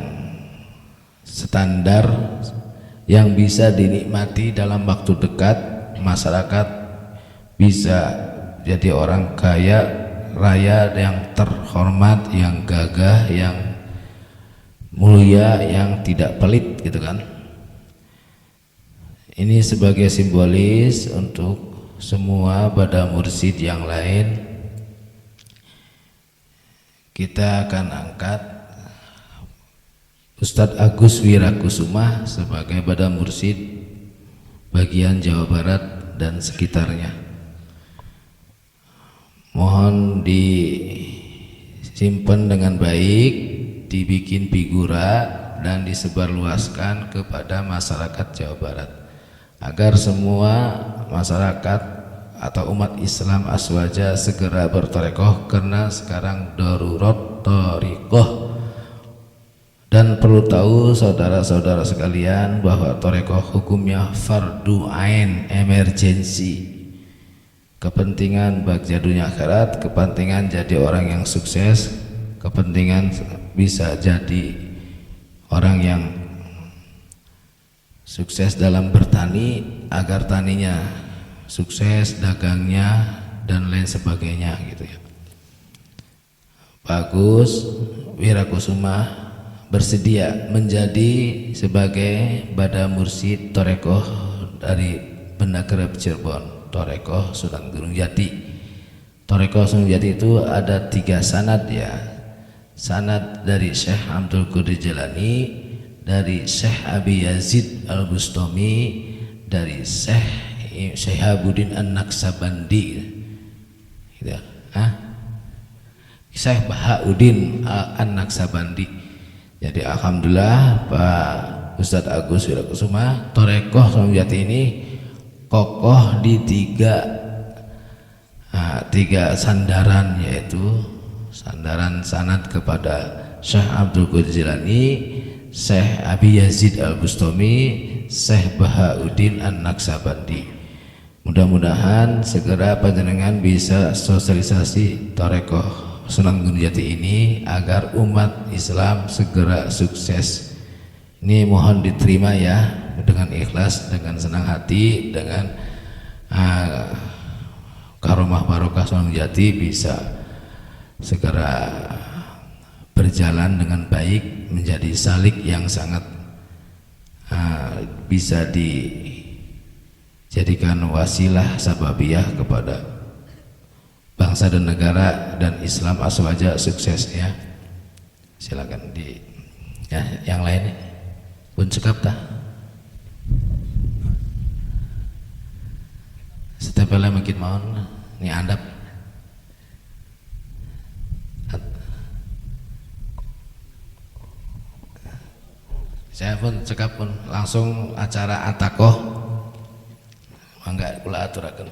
standar yang bisa dinikmati dalam waktu dekat, masyarakat bisa jadi orang kaya raya yang terhormat, yang gagah, yang mulia, yang tidak pelit gitu kan. Ini sebagai simbolis untuk semua Bada Mursid yang lain. Kita akan angkat Ustadz Agus Wirakusuma sebagai Bada Mursid bagian Jawa Barat dan sekitarnya. Mohon disimpan dengan baik, dibikin figura dan disebarluaskan kepada masyarakat Jawa Barat, agar semua masyarakat atau umat Islam aswaja segera bertorekoh, karena sekarang darurat torekoh. Dan perlu tahu saudara-saudara sekalian bahwa torekoh hukumnya fardu ain, emergensi. Kepentingan bagja dunia akhirat, kepentingan jadi orang yang sukses, kepentingan bisa jadi orang yang sukses dalam bertani agar taninya sukses, dagangnya dan lain sebagainya gitu ya. Bagus Wirakusuma bersedia menjadi sebagai Bada Mursid torekoh dari Banda Kerep Cirebon, torekoh Sunan Gunung Jati. Torekoh Sunan Jati itu ada 3 sanad ya. Sanad dari Syekh Abdul Qadir Jilani, dari Syekh Abi Yazid Al-Bustami, dari Syekh Syihabuddin An-Naksabandi gitu. Syekh Bahauddin An-Naksabandi. Jadi alhamdulillah Pak Ustadz Agus Wirakusuma torekoh Sunan Jati ini kokoh di 3 sandaran, yaitu sandaran sanad kepada Syekh Abdul Qadir Jilani, Syekh Abi Yazid Al-Bustami, Syekh Bahauddin An-Naksabandi. Mudah-mudahan segera panjenengan bisa sosialisasi torekoh Sunan Gunung Jati ini agar umat Islam segera sukses. Ini mohon diterima ya, dengan ikhlas, dengan senang hati, dengan karomah barokah Sunan Gunung Jati bisa segera berjalan dengan baik, menjadi salik yang sangat bisa dijadikan wasilah sababiyah kepada bangsa dan negara dan Islam aswaja sukses ya. Silakan yang lain pun cekap tah. Setepele makin mohon ni andap. Saya pun cekap pun langsung acara atakoh. Mangga kula aturakeun.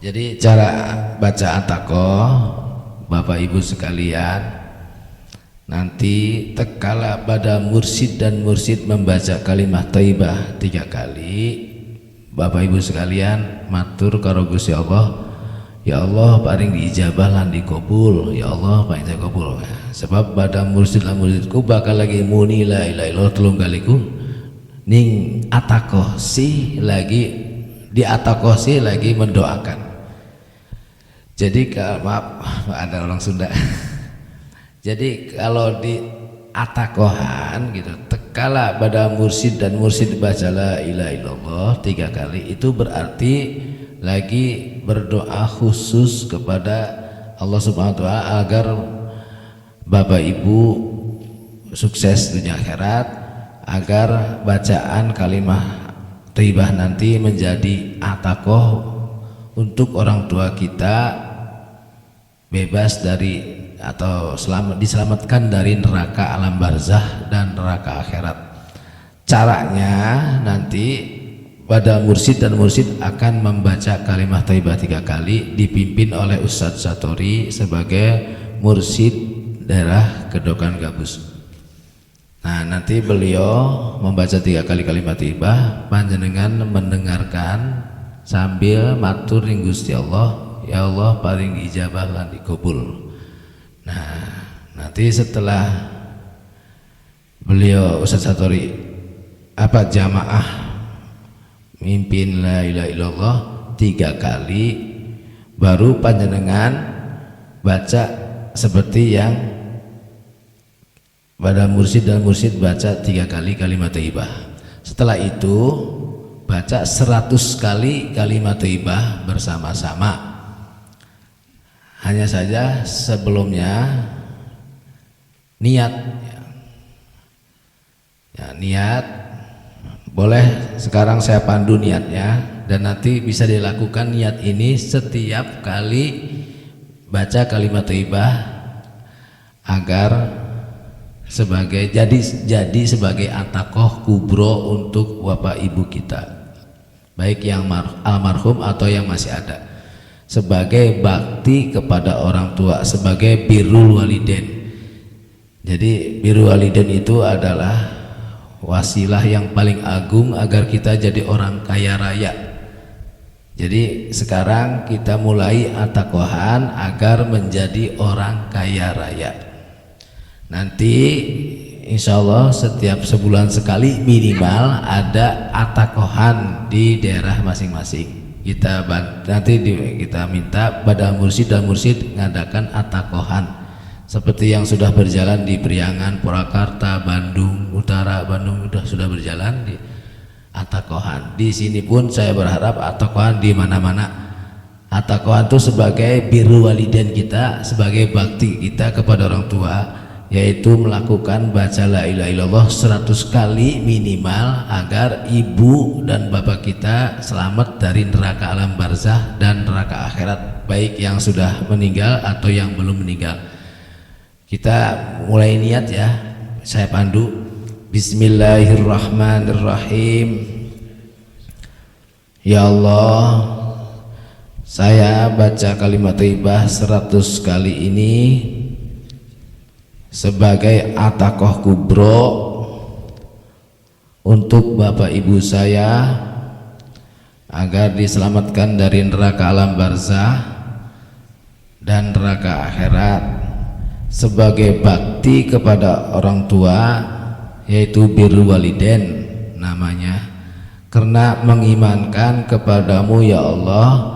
Jadi cara baca atakoh Bapak Ibu sekalian, nanti tekala pada mursid dan mursid membaca kalimat thayyibah 3 kali, Bapak Ibu sekalian matur karo Gusti Allah, ya Allah paring diijabah lan dikabul, ya Allah paring dikabul. Sebab pada mursid lan mursidku bakal lagi muni la ilaha illallah 3 kaliku ning atakoh si lagi di atakoh si lagi mendoakan. Jadi maaf ada orang Sunda. Jadi kalau di atakohan gitu, tekala pada mursid dan mursid baca la ilaha illallah 3 kali, itu berarti lagi berdoa khusus kepada Allah Subhanahu wa taala agar Bapak Ibu sukses dunia akhirat, agar bacaan kalimah thayyibah nanti menjadi atakoh untuk orang tua kita bebas dari atau diselamatkan dari neraka alam barzah dan neraka akhirat. Caranya nanti pada mursid dan mursid akan membaca kalimat thayyibah 3 kali dipimpin oleh Ustadz Satori sebagai mursid daerah Kedokan Gabus. Nah nanti beliau membaca 3 kali kalimat thayyibah, panjenengan mendengarkan sambil matur ning Gusti Allah, ya Allah paring diijabah lan dikabul. Nah nanti setelah beliau Ustadz Satori jamaah mimpin la ilaha illallah 3 kali, baru panjenengan baca seperti yang pada mursid dan mursid baca 3 kali kalimat thayyibah. Setelah itu baca 100 kali kalimat thayyibah bersama-sama. Hanya saja sebelumnya niat ya, niat boleh sekarang saya pandu niatnya, dan nanti bisa dilakukan niat ini setiap kali baca kalimat thayyibah agar jadi sebagai atakoh kubro untuk Bapak Ibu kita, baik yang almarhum atau yang masih ada, sebagai bakti kepada orang tua, sebagai birrul walidain. Jadi birrul walidain itu adalah wasilah yang paling agung agar kita jadi orang kaya raya. Jadi sekarang kita mulai atakohan agar menjadi orang kaya raya. Nanti insya Allah setiap sebulan sekali minimal ada atakohan di daerah masing-masing. Kita minta pada mursid dan mursid mengadakan atakohan seperti yang sudah berjalan di Priangan, Purwakarta, Bandung Utara, Bandung sudah berjalan di atakohan. Di sini pun saya berharap atakohan di mana-mana. Atakohan itu sebagai birrul walidain kita, sebagai bakti kita kepada orang tua, yaitu melakukan baca la ilaha illallah 100 kali minimal agar ibu dan bapak kita selamat dari neraka alam barzah dan neraka akhirat, baik yang sudah meninggal atau yang belum meninggal. Kita mulai niat ya, saya pandu. Bismillahirrahmanirrahim. Ya Allah, saya baca kalimat thayyibah 100 kali ini sebagai atakoh kubro untuk bapak ibu saya agar diselamatkan dari neraka alam barzah dan neraka akhirat, sebagai bakti kepada orang tua yaitu birrul walidain namanya, karena mengimankan kepadamu ya Allah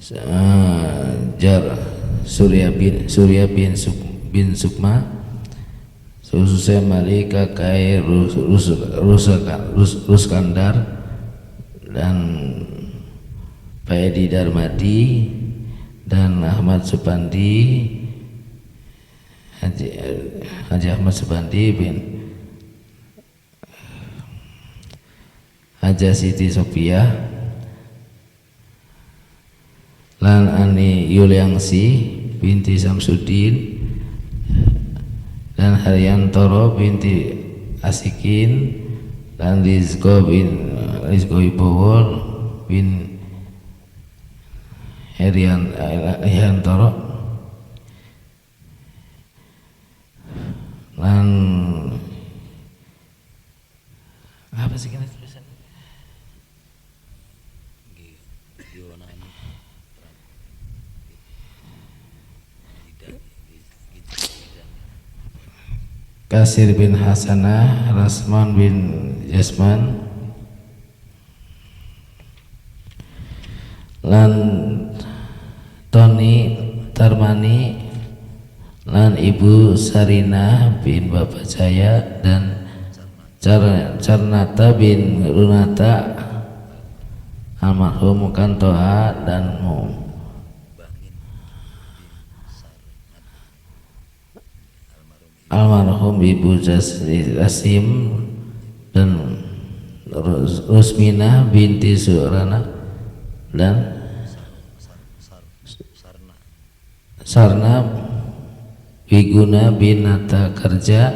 Surya bin Sukma, Susah Malika Kai Ruskandar, dan Pak Edi Darmadi, dan Ahmad Supandi, Haji Ahmad Supandi bin Haja Siti Sophia, lan Ani Yuliangsi binti Samsudin, dan Haryantoro binti Asikin, dan Rizko Ibowo bin Haryantoro, lan apa sih kira tulisan? Kasir bin Hasanah, Rasman bin Jasman, lan Tony Tarmani, lan Ibu Sarina bin Bapak Jaya, dan Carnata bin Runata, almarhum Kantoa, dan almarhum Ibu Jasim, dan Rusmina binti Surana, dan Sarna Wiguna bin Nata Kerja,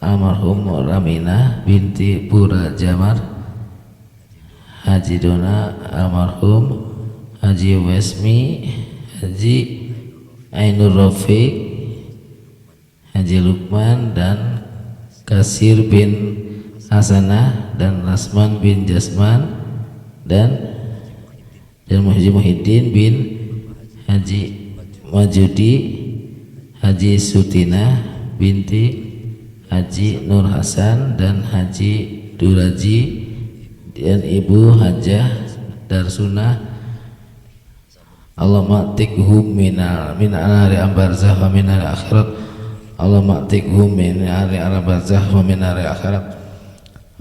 almarhum Ramina binti Pura Jamar, Haji Dona, almarhum Haji Wesmi, Haji Ainur Rafiq, Haji Lukman, dan Kasir bin Hasanah, dan Rasman bin Jasman, dan Haji Muhyiddin bin Haji Majudi, Haji Sutina binti Haji Nur Hasan, dan Haji Duraji, dan Ibu Hajah Darsuna. Allahumma tikhum min ari ambarzah wa min ari akhirat. Allahumma tikhum min ari barzah wa min ari akhirat.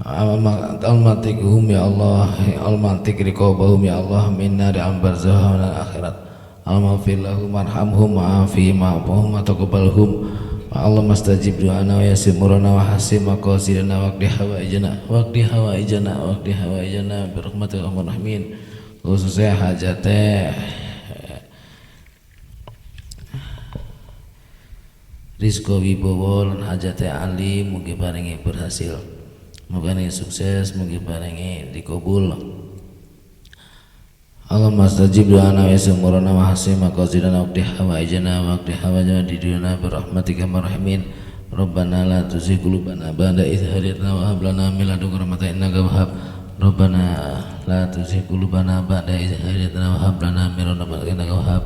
Allahumma tikhum ya Allah, Allahumma tikriqabahum ya Allah min ari ambarzah wa min ari akhirat. Allahumma fir lahum warhamhum wa'afihim wa'afihim wa taqabbalhum. Allahumma astajib du'ana wa yassir umurana wa hasim maqasidana waqdi hawaijana bi rahmatil rahmin. Khususnya hajatnya Rizko Wibowo lan hajate Ali mugi paringi berhasil, mugi sukses, mugi paringi dikabul. Allahumma astajib du'ana wa yassir umurana wa hasim maqasidana waqdi hawaijana di dunia birahmatika marhamin. Rabbana la tuzigh qulubana ba'da idh hadaytana wa hab lana min ladunka rahmatan innaka wahhab. Rabbana la tuzigh qulubana ba'da idh hadaytana wa hab lana min ladunka rahmatan innaka wahhab.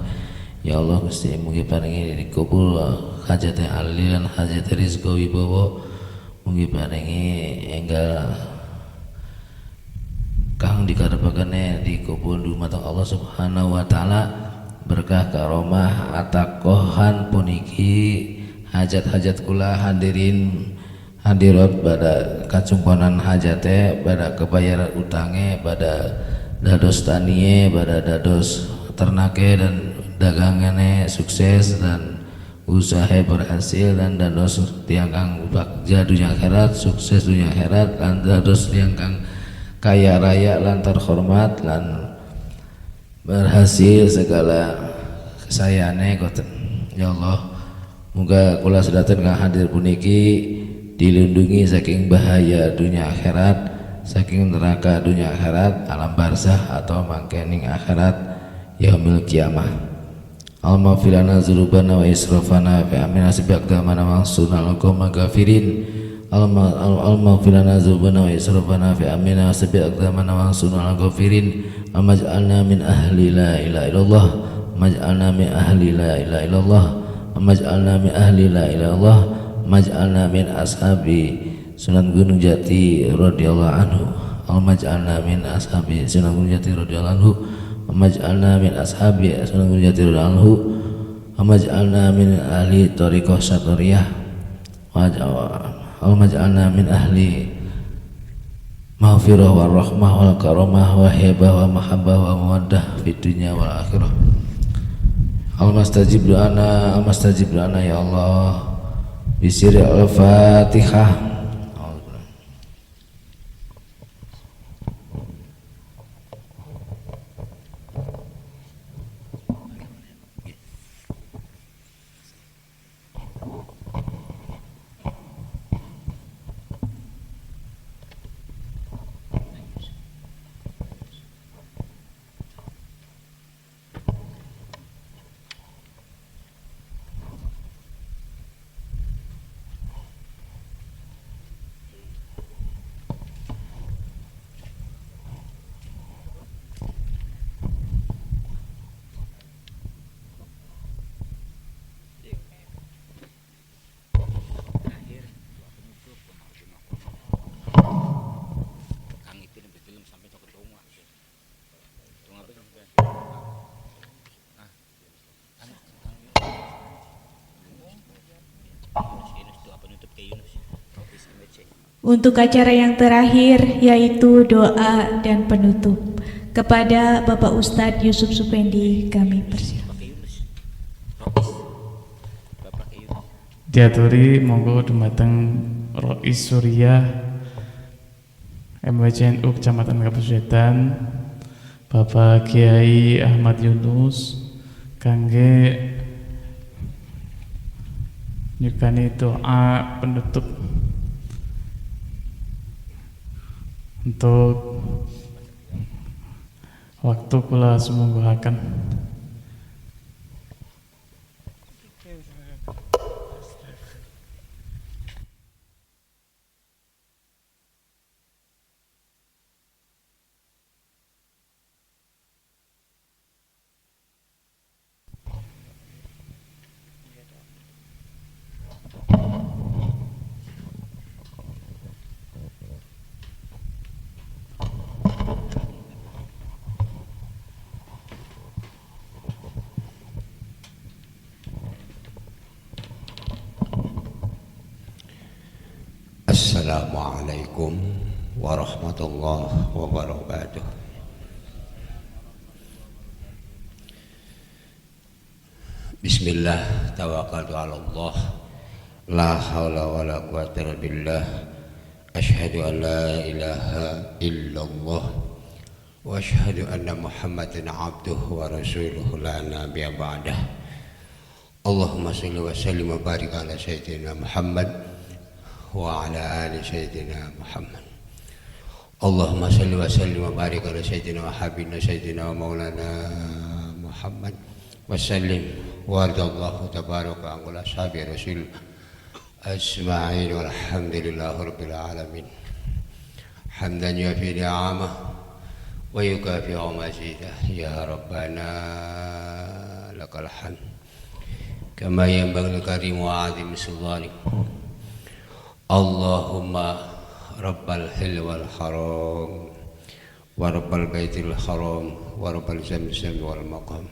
Ya Allah, Gusti mugi paringi dikabul hajate Ali lan hajate Rizko Wibowo, mugi paringi enggal kang dikarepakane dikabul dumateng Allah Subhanahu wa taala, berkah karomah atakohan puniki hajat-hajat kula hadirat pada kacungkonan hajate, pada kebayaran utange, pada dados tanie, pada dados ternake dan dagangane sukses dan usaha berhasil, dan dados tiang kang bagja dunia akhirat, sukses dunia akhirat, dan dados tiang kang kaya raya lan terhormat lan berhasil segala kesayane koten. Ya Allah, muga kula sedaten kang hadir puniki dilindungi saking bahaya dunia akhirat, saking neraka dunia akhirat, alam barzah atau mangkening akhirat yaumil kiamah. Allahumma fir lana dzunubana wa israfana fi amrina sabaqtamana wa sunal qawma ghafirin. Allahumma fir lana dzunubana wa israfana fi amrina sabaqtamana wa sunal ghafirin. Amaj'alna min ahli la ilaha illallah, maj'alna min ahli la ilaha illallah, maj'alna min ahli la ilaha illallah, maj'alna min ashabi Sunan Gunung Jati radhiyallahu anhu. Allahumma maj'alna min ashabi Sunan Gunung Jati radhiyallahu anhu. Maj'alna min ashabi sunnatul anhu Maj'alna min ahli tariqah satoriyah Maj'alna min ahli maghfirah wa rahmah wal karamah wa hibah wa mahabbah wa mawaddah fid dunya wal akhirah. Al-mastajib doana ya Allah bisiri al-fatihah. Untuk acara yang terakhir yaitu doa dan penutup kepada Bapak Ustadz Yusuf Supendi kami persilakan. Diaturi monggo dumateng Rois Surya MWCNU Kecamatan Kapusetan Bapak Kiai Ahmad Yunus kangge nyukani doa penutup untuk waktu kula sumungguhaken. Assalamualaikum warahmatullahi wabarakatuh. Bismillah, tawakkaltu ala Allah, la haula wala quwwata illa billah. Asyhadu an la ilaha illallah wa asyhadu anna Muhammadan abduhu wa rasuluhu la nabiyya ba'dah. Allahumma shalli wa sallim wa barik ala sayyidina Muhammad wa ala ali sayyidina Muhammad. Allahumma salli wa sallim wa barik ala sayyidina wa habibina sayyidina wa maulana Muhammad wa sallim wa radallahu tabaraka an kula ashabi rasul ajma'in walhamdulillahi rabbil alamin. Hamdan yuafi ni'amah wa yukafi mazidah ya rabbana lakal hamd kama yanbaghi likarim wa azim sultanik. Allahumma rabbal hil wal haram wa rabbal baitil haram wa rabbal zamzam wal maqam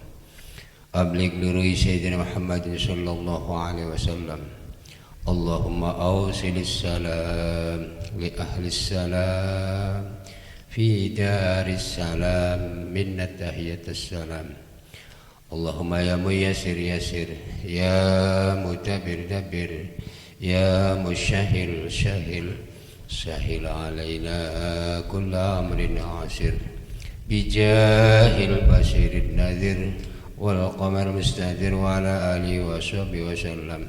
ablig nuri sayyidina Muhammadin sallallahu alaihi wasallam. Allahumma awsilis salam li ahlis salam fi daris salam minna tahiyatus salam. Allahumma ya muyassir yassir ya mudabbir dabbir ya musyahil syahil sahil alaina kulla amrin asir bijahil basirin nadhir wal qamar mustadir wa ala alihi wa sahbihi wa sallam.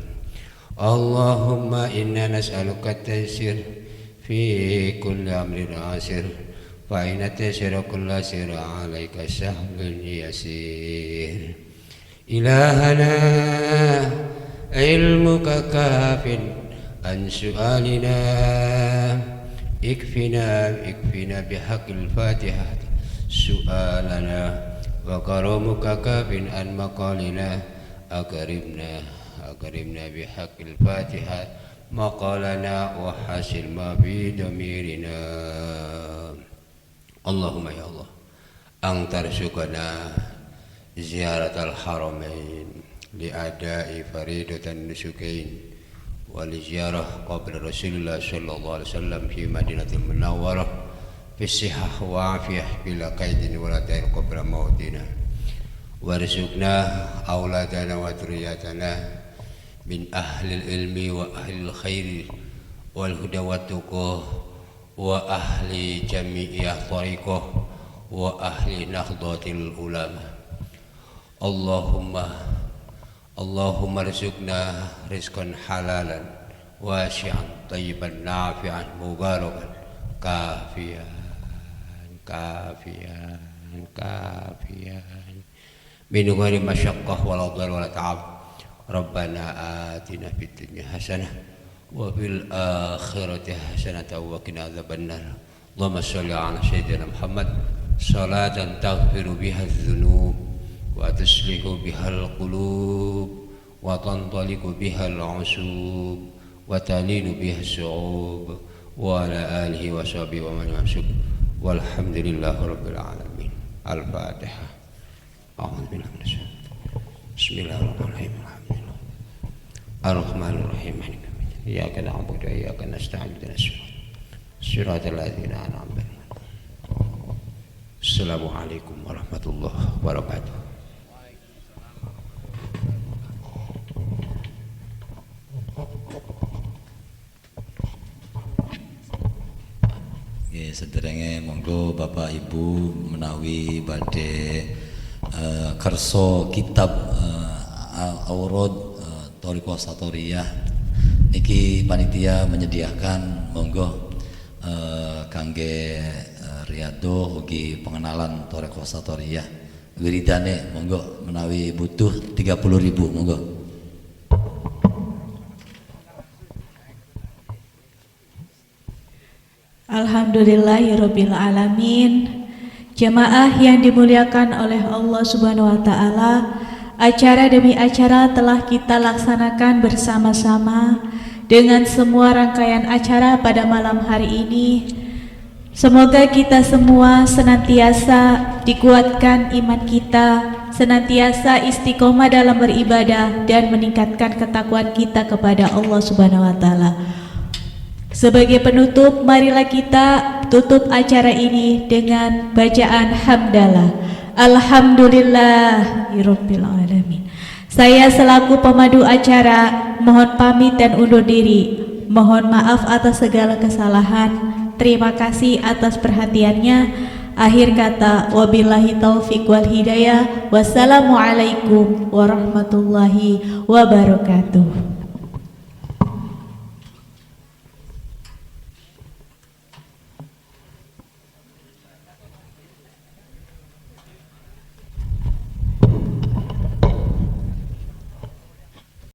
Allahumma inna nas'aluka at-taysir fi kulli amrin asir fa inna taysira kulla sir alaika sahlun yasir. Ilahana ilmuka kafin an su'alina ikfina bihaqqil fatihah su'alana wa karamuka kafin an maqalina akrimna bihaqqil fatihah maqalana wa hasil ma bi damirina. Allahumma ya Allah أن ترزقنا زيارة الحرمين لأداء فريضة النسكين ولزيارة قبر رسول الله صلى الله عليه وسلم في مدينة المنورة في الصحة وعافية بلا قيد ولا دين قبل موتنا وارزقنا أولادنا وذرياتنا من أهل العلم وأهل الخير والهدى والتقى وأهل جميع طريقه وأهل نهضة العلماء اللهم ارزقنا رزقا حلالا واسعا طيبا نافعا مباركا كافيا من غير مشقة ولا ضر ولا تعب ربنا آتنا في الدنيا حسنة وفي الآخرة حسنة وقنا عذاب النار اللهم صل على سيدنا محمد صلاة تغفر بها الذنوب وتصلح بها القلوب وتنطلق بها العصوب وتلين بها الشعوب وعلى آله وصحبه ومن يمسك والحمد لله رب العالمين. الفاتحة. أعوذ بالله من الشيطان. بسم الله الرحمن الرحيم. الحمد لله الرحمن الرحيم مالك يوم الدين إياك نعبد وإياك نستعين اهدنا الصراط الذين أنعمت عليهم. Assalamualaikum warahmatullahi wabarakatuh. Sederenge monggo Bapak Ibu menawi badhe kersa kitab Aurad Thariqah Satoriyah niki panitia menyediakan monggo kangge riado ugi pengenalan Thariqah Satoriyah wiridane monggo menawi butuh 30.000 monggo. Alhamdulillahirabbil alamin. Jamaah yang dimuliakan oleh Allah Subhanahu wa taala, acara demi acara telah kita laksanakan bersama-sama dengan semua rangkaian acara pada malam hari ini. Semoga kita semua senantiasa dikuatkan iman kita, senantiasa istiqomah dalam beribadah dan meningkatkan ketakwaan kita kepada Allah Subhanahu wa taala. Sebagai penutup, marilah kita tutup acara ini dengan bacaan hamdalah. Alhamdulillahirabbil alamin. Saya selaku pemandu acara mohon pamit dan undur diri. Mohon maaf atas segala kesalahan. Terima kasih atas perhatiannya. Akhir kata, wabillahi taufiq wal hidayah. Wassalamualaikum warahmatullahi wabarakatuh.